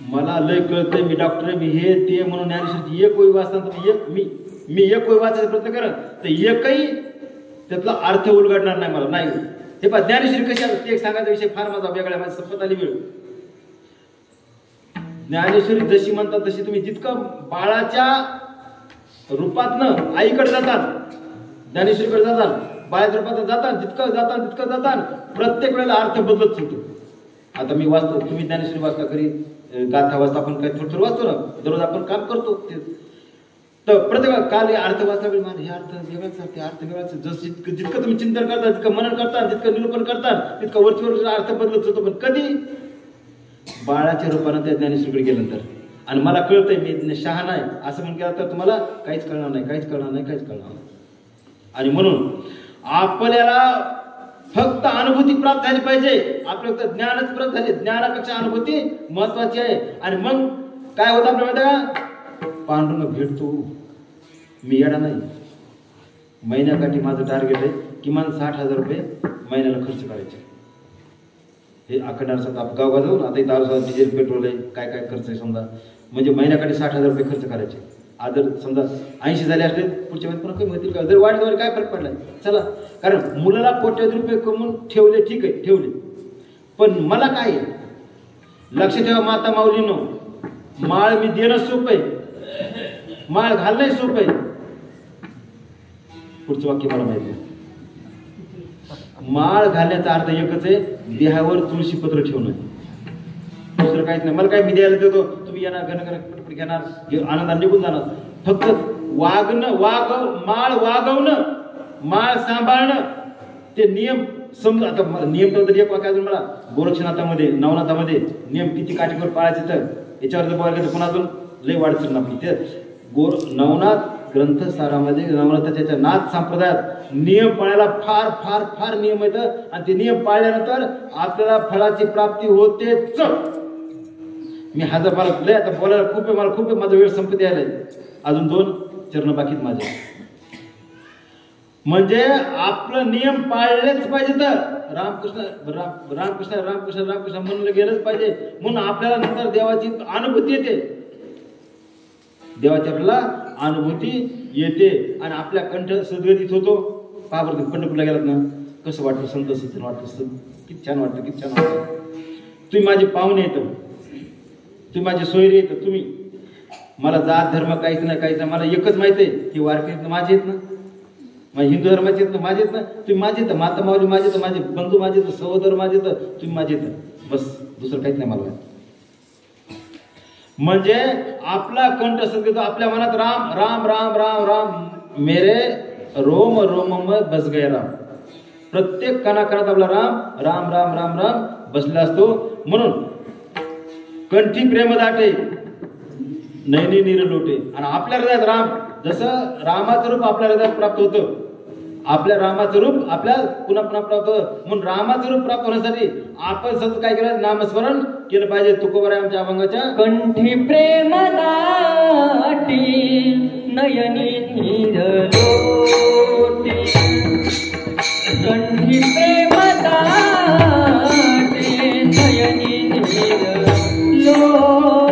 मला लय कळतंय, मी डॉक्टर आहे, मी हे ते म्हणून ज्ञानेश्वरीची एक ओळी वाचताना मी एक ओळी वाचायचा प्रयत्न करत, तर एकही त्यातला अर्थ उलगडणार नाही मला. नाही. हे पहा, ज्ञानेश्वरी कशी आहे ते सांगायचा विषय फार माझा वेगळा, माझी संपत आली वेळ. ज्ञानेश्वरी जशी म्हणतात तशी तुम्ही जितकं बाळाच्या रूपातनं आईकडे जातात, ज्ञानेश्वरीकडे जातात, बाळाच्या रूपात जितकं जातात, प्रत्येक वेळेला अर्थ बदलत होतो. आता मी वाचतो, तुम्ही ज्ञानेश्वरी वाचता, घरी गाथा वाचता, आपण काही थोडं वाचतो ना, दररोज आपण काम करतो. तर प्रत्येक काल हे अर्थ वाचला वेळ मला हे अर्थ वेगळाच, ते अर्थ वेगळाच. जसं जितकं तुम्ही चिंतन करता, जितकं मनन करता, जितकं निरूपण करतात, तितकं वरची अर्थ बदलत होतो. पण कधी बाळाच्या रूपानं त्या ज्ञानेश्वरीकडे गेल्यानंतर, आणि मला कळतंय मी शहा नाही असं म्हणून केलं तर तुम्हाला काहीच कळणार नाही, काहीच कळणार नाही, काहीच कळणार नाही. आणि म्हणून आपल्याला फक्त अनुभूती प्राप्त झाली पाहिजे. आपलं फक्त ज्ञानच प्राप्त झाले. ज्ञानापेक्षा अनुभूती महत्वाची आहे. आणि मग काय होतं आपल्या माहिती का? पांडुरंग भेटतो. मी येडा नाही. महिन्याकाठी माझं टार्गेट आहे किमान 60,000 रुपये महिन्याला खर्च करायचे. हे अखंडार गावगा जाऊन आता इथं डिझेल पेट्रोल आहे, काय काय खर्च आहे समजा, म्हणजे महिन्याकाठी 60,000 रुपये खर्च करायचे. आज जर समजा 80 झाले असले पुढच्या वेळेस पुन्हा कमी होतील का? जर वाढल्यावर काय फरक पडलाय? चला, कारण मुलाला कोट्यावधी रुपये कमवून ठेवले, ठीक आहे ठेवले, पण मला काय आहे? लक्ष ठेवा माता माऊलीनो, माळ मी देणं सोपं आहे, माळ घालणं सोपं आहे. पुढचं वाक्य मला माहिती आहे. माळ घालण्याचा अर्थ एकच आहे, देहावर तुळशी पत्र ठेवणं, दुसरं काहीच नाही. मला काय मी द्यायला देतो, तुम्ही येणार घन पटपट घेणार, आनंदाने निघून जाणार. फक्त वागणं, माळ वागवणं, माळ सांभाळणं, ते नियम समजा. आता नियम तर एक वाक्य अजून मला गोरक्षनाथामध्ये नवनाथामध्ये नियम किती काटेकोर पाळायचे, तर याच्यावर जर बघायला तर पुन्हा अजून लय वाढतील आपली. ते नवनाथ ग्रंथसारामध्ये नवनाथाच्या नाथ संप्रदायात नियम पाळायला फार फार फार नियम आहेत. आणि ते नियम पाळल्यानंतर आपल्याला फळाची प्राप्ती होतेच. मी हजार मला लय आता बोलायला खूप आहे, मला खूप आहे, माझा वेळ संपत यायला अजून 2 चरण बाकीत माझे. म्हणजे आपलं नियम पाळलेच पाहिजे. तर रामकृष्ण रामकृष्ण रामकृष्ण रामकृष्ण म्हणलं गेलंच पाहिजे. म्हणून आपल्याला नंतर देवाची अनुभूती येते, देवाची आपल्याला अनुभूती येते आणि आपल्या कंठ सद्गतीत होतो. पहा बरं, पंढरपूरला गेलात ना, कसं वाटतं? संत सत्य वाटतं, किती छान वाटतं, किती छान वाटतं. तुम्ही माझे पाहुणे येतं, तुम्ही माझे सोयरे येतं, तुम्ही मला जात धर्म काहीच नाही, काहीच नाही. मला एकच माहिती आहे की वारकरी माझे आहेत ना, माझे हिंदू धर्माचे आहेत ना, माझे आहेत ना, तुम्ही माझे येतं, माता माऊली माझे येतं, माझे बंधू माझे येतं, सहोदर माझे येतं, तुम्ही माझे येतं, बस दुसरं काहीच नाही मला. म्हणजे आपला कंठ सद्गत, आपल्या मनात राम राम राम राम राम, मेरे रोम रोम में बस गए राम. प्रत्येक कणाकणात आपला राम राम राम राम राम बसला असतो. म्हणून कंठी प्रेम दाटे, नैनी नीर लोटे. आणि आपल्या हृदयात राम, जसं रामाचं रूप आपल्या हृदयात प्राप्त होतं, आपल्या रामाचं रूप आपल्या पुन्हा पुन्हा प्राप्त होतं. म्हणून रामाचं रूप प्राप्त होण्यासाठी आपण सतत काय केलं? नामस्मरण केलं पाहिजे. तुकोबर आहे आमच्या अभंगाच्या. कंठी प्रेम दाटी, नयनी नीर लोटे. कंठी प्रेम दाटी, नयनी नीर लोटे.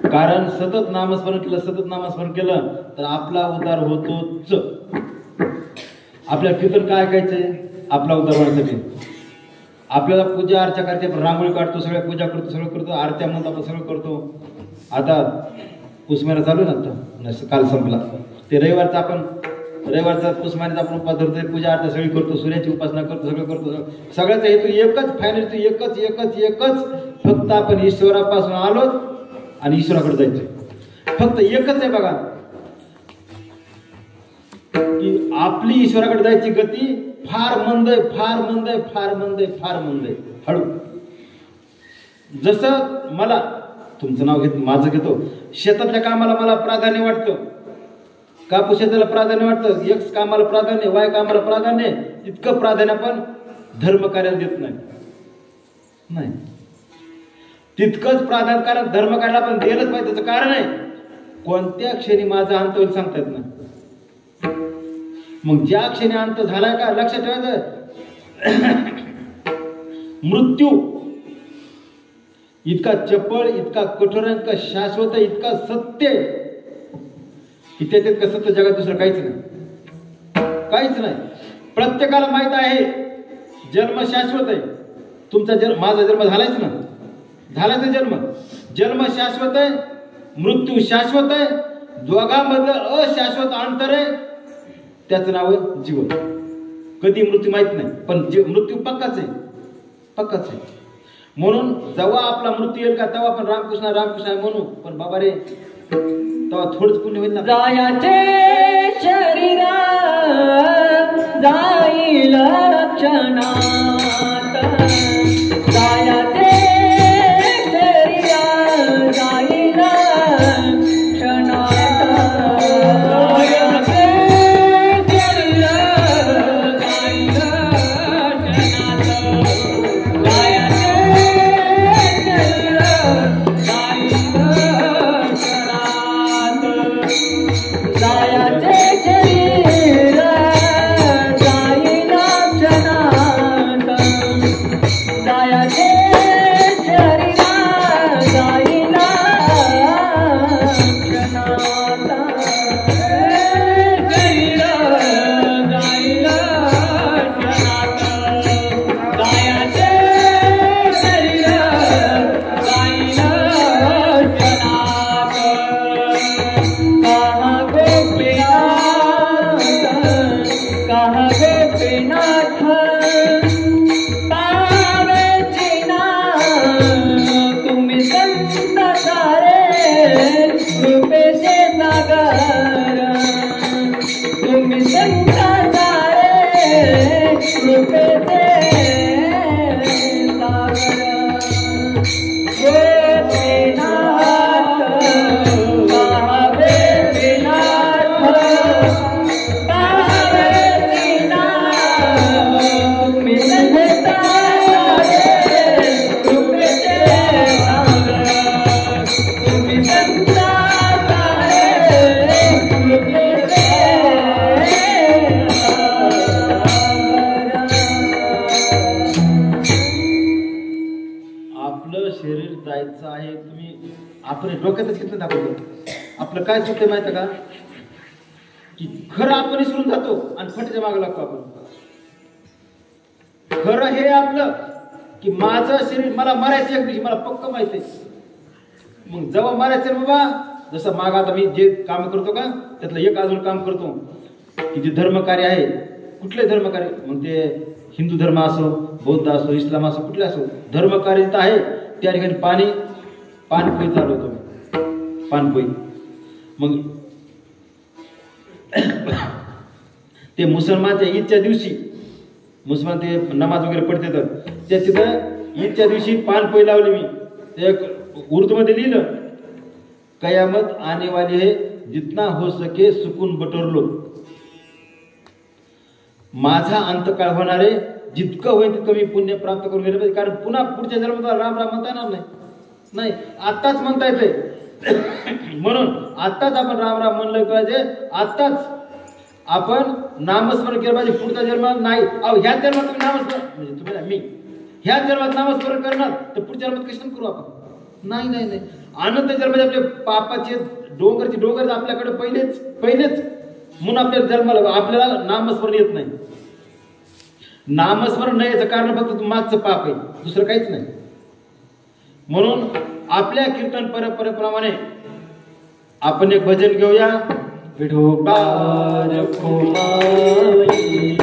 कारण सतत नामस्मरण केलं तर आपला उद्धार होतोच. आपल्याला कीर्तन काय ऐकायचंय? आपला उद्धार होण्यासाठी. आपल्याला पूजा अर्चा करायची, आपण रांगोळी काढतो, सगळ्या पूजा करतो, सगळं करतो, आरत्या म्हणतो, आपण सगळं करतो. आता पुसमाना चालू ना, आता काल संपला ते रविवारचा पुसमानाचा आपण उपास धरतो, पूजा अर्चा सगळी करतो, सूर्याची उपासना करतो, सगळं करतो. सगळ्याचा हेतू एकच, फायनल एकच, फक्त आपण ईश्वरापासून आलो आणि ईश्वराकडे जायचं. फक्त एकच आहे बघा, की आपली ईश्वराकडे जायची गती फार मंद आहे. हळू. जसं मला, तुमचं नाव माझं घेतो, शेतातल्या कामाला मला प्राधान्य वाटतं, कापूस शेताला प्राधान्य वाटतं, एक्स कामाला प्राधान्य, वाय कामाला प्राधान्य, इतकं प्राधान्य आपण धर्म कार्याला देत नाही. तितकंच प्राधान्य, कारण धर्म कार्याला आपण दिलंच पाहिजे. त्याचं कारण आहे, कोणत्या क्षणी माझा अंत होईल सांगता येत नाही. मग ज्या क्षणी अंत झालाय का लक्षात ठेवायचं, मृत्यू इतका चपळ, इतका कठोर, इतका शाश्वत, इतका सत्य, की त्याच्यात कसं सत्य जगात दुसरं काहीच नाही. प्रत्येकाला माहित आहे जन्म शाश्वत आहे. तुमचा जन्म, माझा जन्म झालायच ना, जन्म शाश्वत आहे, मृत्यू शाश्वत आहे. दोघांमधलं अशाश्वत अंतर आहे, त्याचं नाव आहे जीवन. कधी मृत्यू माहित नाही, पण मृत्यू पक्काच आहे. म्हणून जेव्हा आपला मृत्यू येईल का तेव्हा आपण रामकृष्ण म्हणू, पण बाबा रे तेव्हा थोडंच पुण्य होईल ना. जायाचे शरीरा जाईल क्षणात, जायाचे शरीरा जाईल क्षणात, डोक्यातच घेतलं दाखवतो. आपलं काय चुकते माहिती का, की खरं आपण विसरून जातो आणि फटीच्या मागे लागतो. आपण खरं हे आपलं, की माझं शरीर मला मरायचं एक दिवशी, मला पक्क माहिती आहे. मग जेव्हा मरायचं बाबा, जसं माग आता मी जे काम करतो का त्यातलं एक अजून काम करतो, की जे धर्मकार्य आहे, कुठले धर्मकार्य, मग ते हिंदू धर्म असो, बौद्ध असो, इस्लाम असो, कुठले असो, धर्मकार्य आहे. त्या ठिकाणी पानपोई चालवतो, पानपोई. मग ते मुसलमानच्या ईदच्या दिवशी, मुसलमान ते नमाज वगैरे पडते, तर त्या तिथं ईदच्या दिवशी पानपोई लावली मी. ते उर्दू मध्ये लिहिलं, कयामत आने वाली है, जितना हो सके सुकून बटोर लो. माझा अंतकाळ होणारे, जितकं होईल तितकं मी पुण्य प्राप्त करून गेलं पाहिजे. कारण पुन्हा पुढच्या जन्मात राम राम म्हणता येणार नाही, आत्ताच म्हणता येते. म्हणून आत्ताच आपण राम राम म्हणलं पाहिजे, आत्ताच आपण नामस्मरण केलं पाहिजे. पुढचा जन्म नाही, ह्याच जन्मात तुम्ही नामस्मरण, म्हणजे तुम्ही मी ह्याच जन्मात नामस्मरण करणार तर पुढच्या जन्मात कशाला करू आपण? नाही. अनंत जन्माचे आपले पापाचे डोंगर आपल्याकडे पहिलेच म्हणून आपल्या जन्माला आपल्याला नामस्मरण येत नाही. नामस्मरण नाही याचं कारण फक्त मागचं पाप आहे, दुसरं काहीच नाही. म्हणून आपल्या कीर्तन परंपरेप्रमाणे आपण एक भजन घेऊया. विठोबा रखुमाई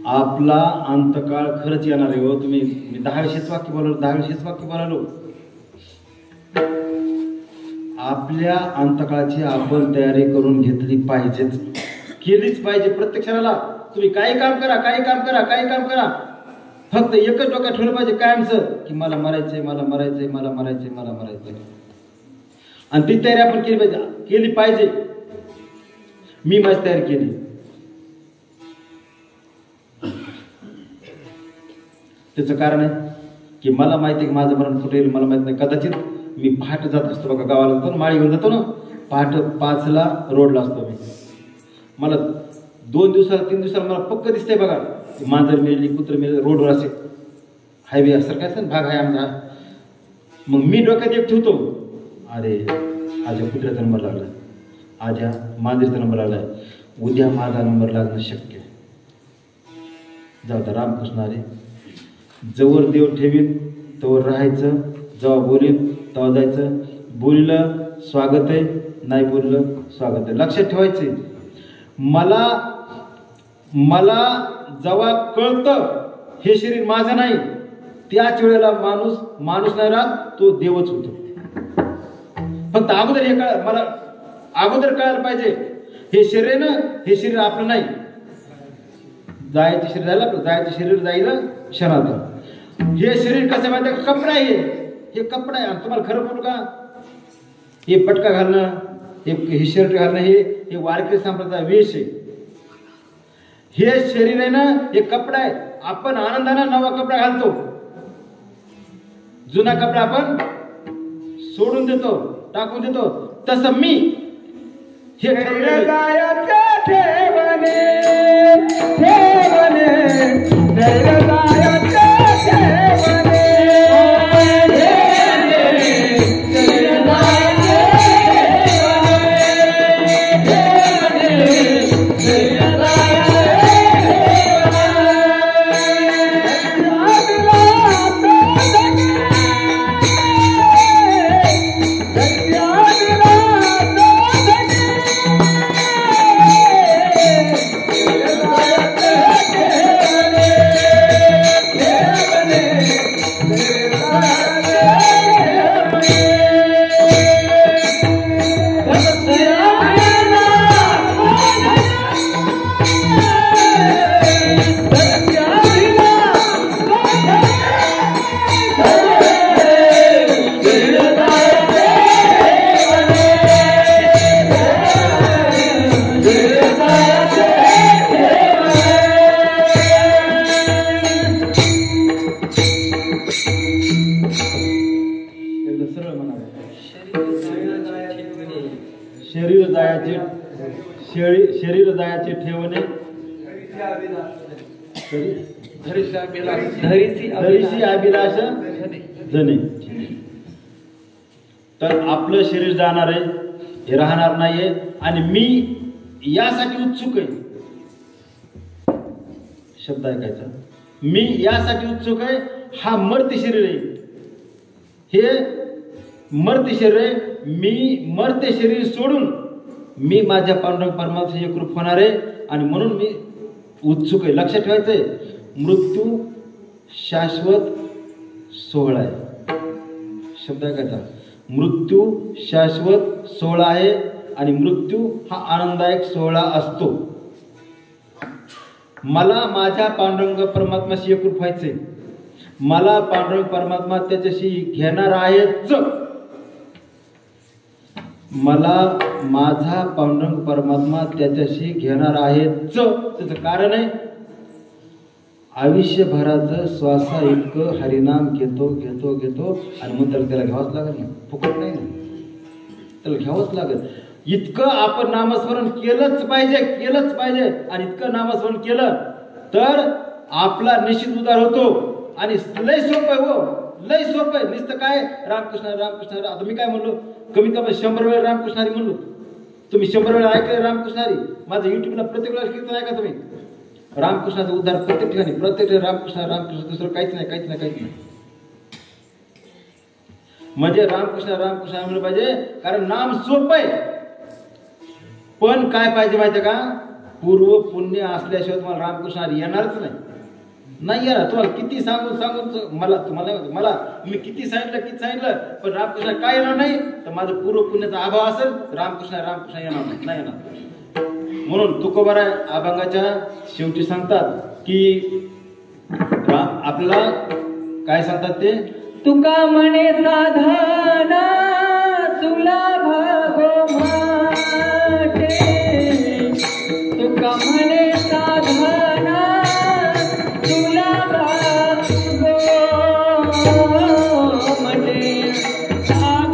आपला अंतकाळ खरंच येणार आहे. हो तुम्ही मी 10वेच वाक्य बोलालो. आपल्या अंतकाळाची आपण तयारी करून घेतली पाहिजेच, केलीच पाहिजे. प्रत्येक क्षणाला तुम्ही काही काम करा, फक्त एकच डोक्यात ठेवलं पाहिजे कायमचं की मला मरायचंय. आणि ती तयारी आपण केली पाहिजे. मी माझी तयारी केली. त्याचं कारण आहे की मला माहिती आहे की माझं मरण कुठे येईल मला माहित नाही. कदाचित मी पहाटे जात असतो बघा, गावाला जातो ना, माळी घेऊन जातो ना, पहाटे 5ला रोडला असतो मी. मला 2 दिवसाला 3 दिवसाला मला पक्क दिसतंय बघा, मांजर मिळली, कुत्र मिळली, रोडवर असे हायवे असं काय असं भाग आहे आमचा. मग मी डोक्यात एक ठेवतो, अरे आज्या कुत्र्याचा नंबर लागला, आज्या मांजरीचा नंबर लागलाय, उद्या माझा नंबर लागणं शक्य. जाऊ द्या रामकृष्ण हरी. जवळ देव ठेवीन तवर राहायचं, जेव्हा बोलीन तेव्हा जायचं. बोललं स्वागत आहे, नाही बोललं स्वागत आहे. लक्षात ठेवायचे. मला जेव्हा कळतं हे शरीर माझं नाही, त्याच वेळेला माणूस नाही राहत, तो देवच होतो. फक्त मला अगोदर कळायला पाहिजे हे शरीर ना, हे शरीर आपलं नाही. जायचे शरीर जाईल क्षणात. हे शरीर कसं माहिती आहे, कपडा आहे. हे कपडा आहे. तुम्हाला खरं बोलू का, हे पटका घालणं, हे शर्ट घालणं, हे वारकरी संप्रदाय वेश आहे. हे शरीर आहे ना, हे कपडा आहे. आपण आनंदानं नवा कपडा घालतो, जुना कपडा आपण सोडून देतो, टाकून देतो. तसं मी हे शरीर जायाचे ठेवणे धरीसी अभिलाष जने. तर आपलं शरीर जाणार आहे, हे राहणार नाहीये. आणि मी यासाठी उत्सुक आहे. शब्द ऐकायचा, मी यासाठी उत्सुक आहे, हा मर्त्य शरीर आहे, हे मर्त्य शरीर आहे. मी मर्त्य शरीर सोडून मी माझ्या पांडुरंग परमात्म्याशी एकरूप होणार आहे आणि म्हणून मी उत्सुक आहे. लक्षात ठेवायचंय, मृत्यू शाश्वत सोहळा आहे. शब्द ऐकायचा, मृत्यू शाश्वत सोहळा आहे आणि मृत्यू हा आनंददायक सोहळा असतो. मला माझ्या पांडुरंग परमात्म्याशी एकरूप व्हायचे, मला पांडुरंग परमात्मा त्याच्याशी घेणार आहेच. मला माझा पांडुरंग परमात्मा त्याच्याशी घेणार आहेच. त्याचं कारण आहे, आयुष्यभराचं श्वासा इतकं हरिनाम घेतो घेतो घेतो आणि मग त्याला घ्यावंच लागेल ना, फुकट नाही ना, त्याला घ्यावंच लागेल. इतकं आपण नामस्मरण केलंच पाहिजे, केलंच पाहिजे. आणि इतकं नामस्मरण केलं तर आपला निश्चित उद्धार होतो. आणि लय सोपं आहे, हो लय सोपं आहे. नुसतं काय रामकृष्ण रामकृष्ण. आता मी काय म्हणलो, कमीत कमी 100 वेळा रामकृष्ण हरी म्हणलो. तुम्ही 100 वेळा ऐकले रामकृष्ण हरी. माझं युट्यूबला प्रत्येक वेळा कीर्तन ऐका तुम्ही. रामकृष्णाचा उद्धार प्रत्येक ठिकाणी, प्रत्येक रामकृष्ण रामकृष्ण, दुसरं काहीच नाही, काहीच नाही, काहीच नाही. म्हणजे रामकृष्ण रामकृष्ण म्हणलं पाहिजे, कारण नाम सोपं आहे. पण काय पाहिजे माहिती का, पूर्व पुण्य असल्याशिवाय तुम्हाला रामकृष्ण हरी येणारच नाही. नाही येणार. तुम्हाला किती सांगून सांगून मला मी किती सांगितलं पण रामकृष्ण काय येणार नाही, तर माझं पूर्व पुण्याचा अभाव असेल, रामकृष्ण रामकृष्ण येणार नाही येणार. म्हणून तुकोबाराय अभंगाच्या शेवटी सांगतात की आपल्याला काय सांगतात ते, तुका म्हणे साधना सुलभ गोमाटे, तुका म्हणे साधना सुलभ गोमाटे, तुका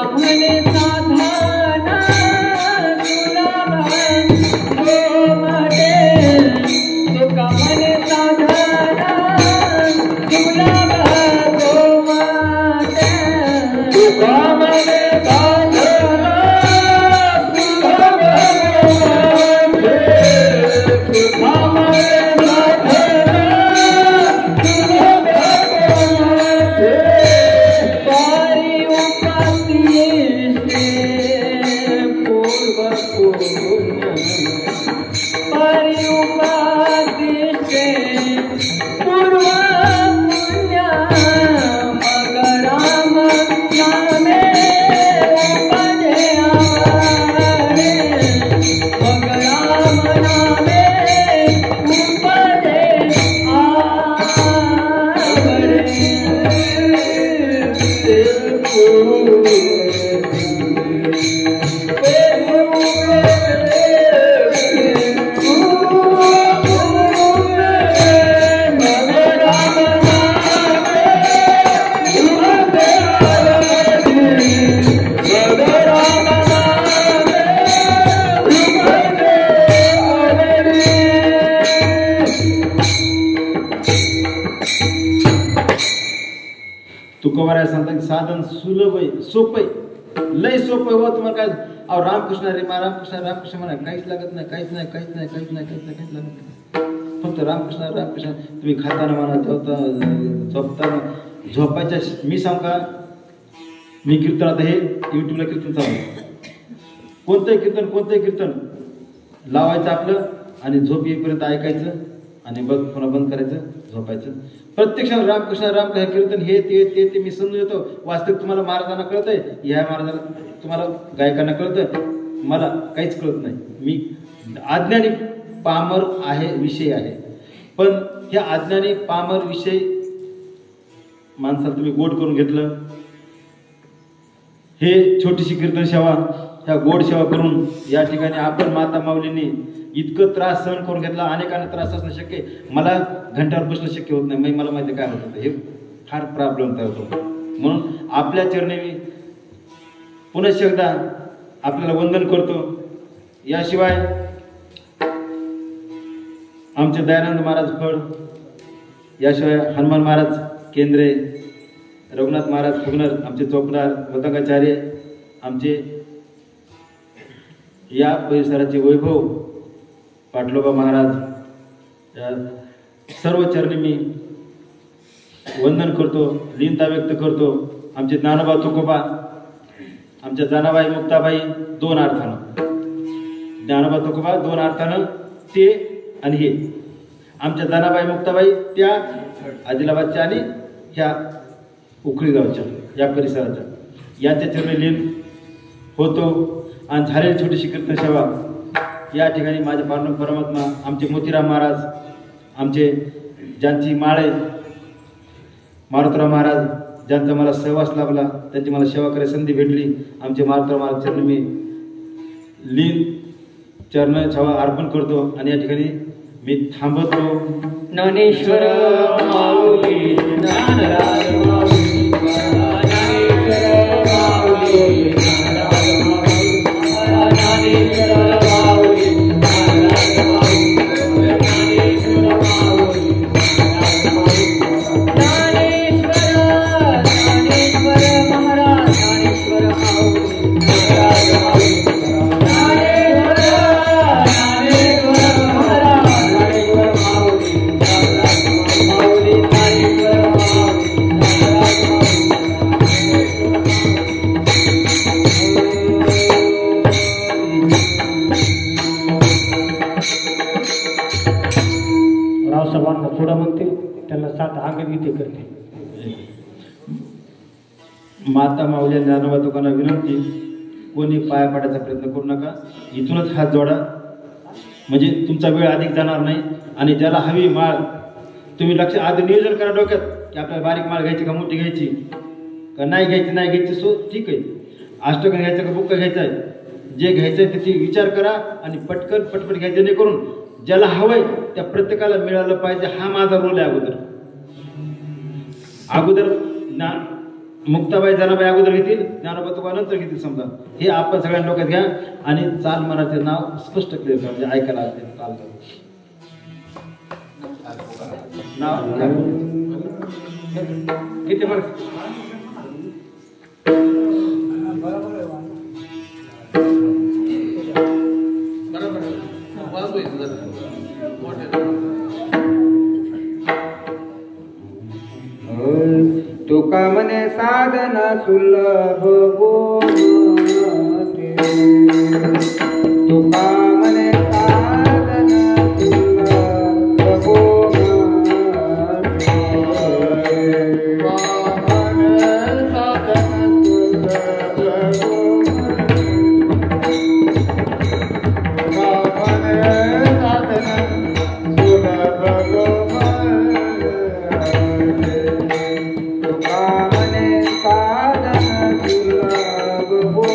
म्हणे तुकोबाराय सांगतात साधन सुलभ आहे, सोपं आहे, लय सोपं आहे. हो तुम्हाला काय अहो रामकृष्ण रे रामकृष्ण रामकृष्ण म्हणा, काहीच लागत नाही, काहीच नाही, काहीच नाही, काहीच नाही, काहीच नाही, काहीच लागत नाही. फक्त रामकृष्ण रामकृष्ण. तुम्ही खाताना म्हणा, जेवता झोपताना, झोपायच्या मी सांग का, मी कीर्तन आता हे युट्यूबला कीर्तन चालू, कोणतंही कीर्तन लावायचं आपलं आणि झोप येईपर्यंत ऐकायचं आणि बघ पुन्हा बंद करायचं, झोपायचं. प्रत्यक्ष रामकृष्ण रामकृष्ण कीर्तन हे ते मी समजून येतो. वास्तविक तुम्हाला महाराजांना कळतंय, ह्या महाराजांना तुम्हाला गायकांना कळतं, मला काहीच कळत नाही. मी अज्ञानी पामर विषय आहे. पण ह्या अज्ञानी पामर विषय माणसाला तुम्ही गोड करून घेतलं. हे छोटीशी कीर्तन सेवा, ह्या गोड सेवा करून या ठिकाणी आपण माता माऊलींनी इतकं त्रास सहन करून घेतला. अनेकांना त्रास असणं शक्य आहे, मला घंट्यावर बसणं शक्य होत नाही. मला माहिती काय होत होतं, हे फार प्रॉब्लेम तयार होतो. म्हणून आपल्या चरणी मी पुन्हा एकदा आपल्याला वंदन करतो. याशिवाय आमचे दयानंद महाराज फळ, याशिवाय हनुमान महाराज केंद्रे, रघुनाथ महाराज फुगनर आमचे चोपणार, मृदंगाचार्य आमचे, या परिसराचे वैभव पाटलोबा महाराज, या सर्व चरणी मी वंदन करतो, लीनता व्यक्त करतो. आमचे ज्ञानोबा तुकोबा, आमच्या जनाबाई मुक्ताबाई 2 अर्थानं, ज्ञानोबा तुकोबा 2 अर्थानं ते आणि हे. आमच्या जनाबाई मुक्ताबाई त्या आदिलाबादच्या आणि ह्या उखळी गावच्या या परिसराच्या, यांच्या चरणी लीन होतो. आणि झालेली छोटीशी कीर्तन सेवा या ठिकाणी माझे पांडुरंग परमात्मा, आमचे मोतीराम महाराज, आमचे ज्यांची माळे मारुतराव महाराज, ज्यांचा मला सहवास लाभला, त्यांची मला सेवा करायची संधी भेटली, आमचे मारुतराव महाराज चरणी मी लीन चरण सेवा अर्पण करतो. आणि या ठिकाणी मी थांबतो. ज्ञानेश्वर माऊली, ज्ञानराज माऊली, ज्ञानेश्वर माऊली, ज्ञानराज माऊली, ज्ञानेश्वर माऊली, ज्ञानराज माऊली, ज्ञानेश्वर माऊली, ज्ञानराज माऊली, ज्ञानेश्वर महाराज, ज्ञानेश्वर माऊली, ज्ञानराज माऊली, रावसाहेबांना थोडं म्हणते, त्यांना 7 अंगगीते करते. माता माऊली ज्ञानोबा तुकांना विनंती, कोणी पाया पाडायचा प्रयत्न करू नका, इथूनच हात जोडा, म्हणजे तुमचा वेळ अधिक जाणार नाही. आणि ज्याला हवी माळ, तुम्ही लक्ष आधी नियोजन करा डोक्यात की आपल्याला बारीक माळ घ्यायची का मोठी घ्यायची का नाही घ्यायची सो ठीक आहे, अष्टक घ्यायचं का बुक्का घ्यायचं आहे, जे घ्यायचं आहे त्याची विचार करा आणि पटपट घ्यायचं, जेणेकरून ज्याला हवंय त्या प्रत्येकाला मिळालं पाहिजे. हा माझा रोल आहे. अगोदर मुक्ताबाई जनाबाई अगोदर घेतील, ज्ञानोबा तुकोबा नंतर घेतील समजा. हे आपण सगळ्यांना डोक्यात घ्या आणि चाल मनाचे नाव स्पष्ट क्लिअर करा, म्हणजे ऐकायला चाल नाव किती बरं तुका मने साधना सुलभ बोलते, तुका मने साधना सुलभ बोलते,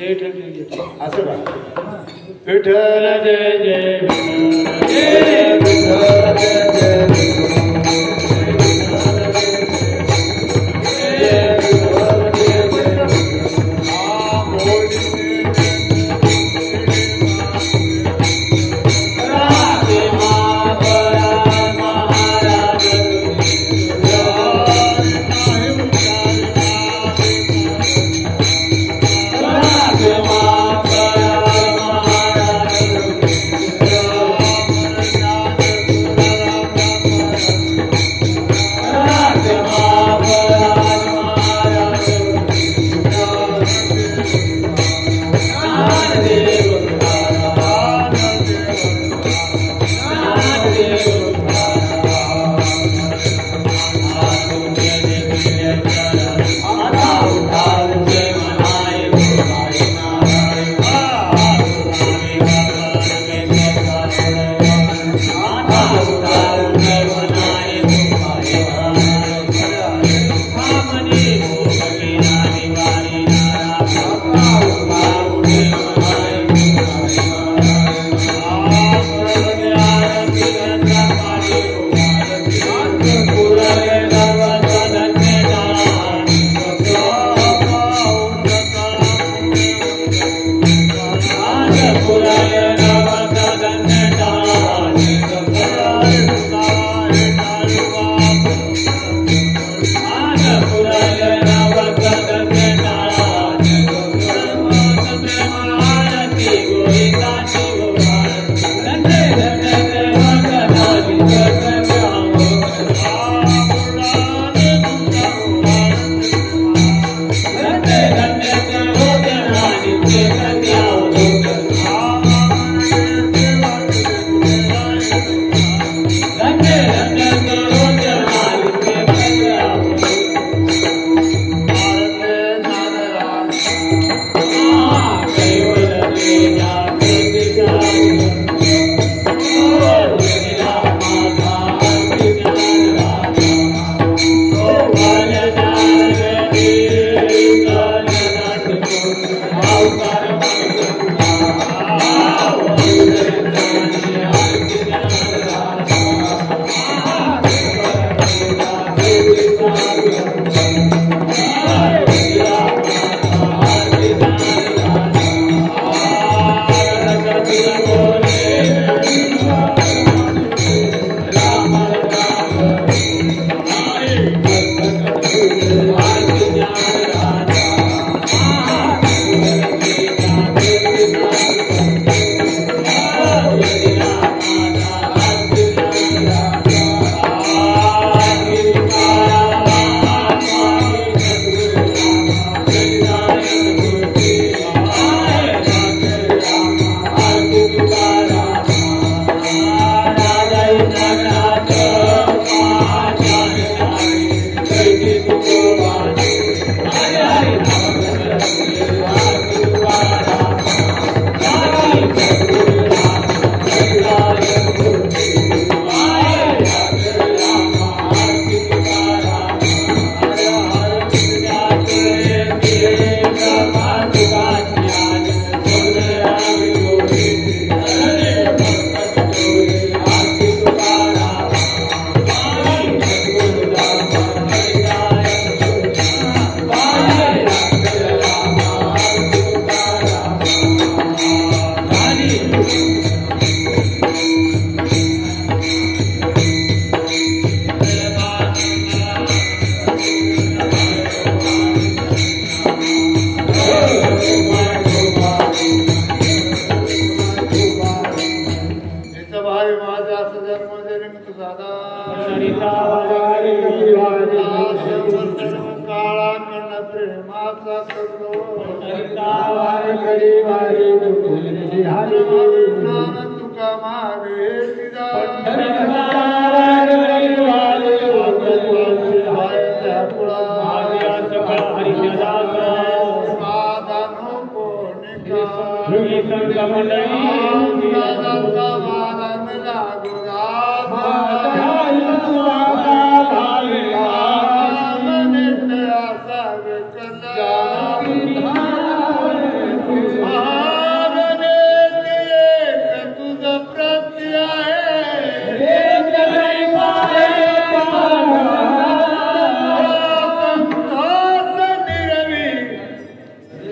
जय विठ्ठल जय विठ्ठल. असं का? विठ्ठल जय जय विठ्ठल जय विठ्ठल जय जय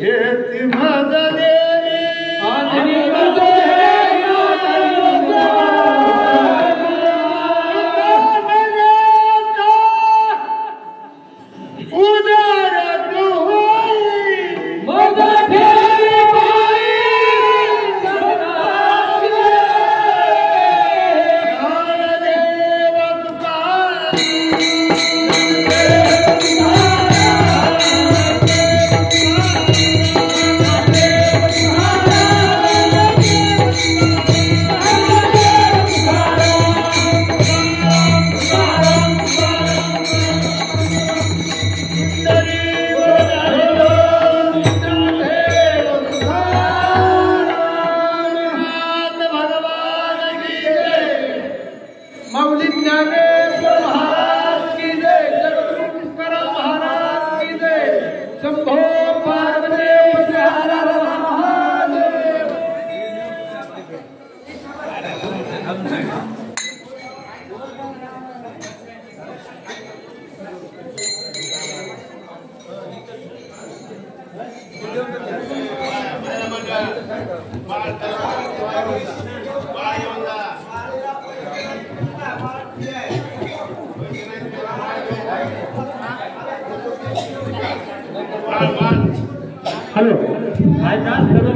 हेच मज देवी आणि उदार तू होई ज्ञानदेव माऊली ज्ञानेश्वर महाराज की जय, जगद्गुरु तुकाराम महाराज की जय, शंभो पार्वती हर हर महादेव. हॅलो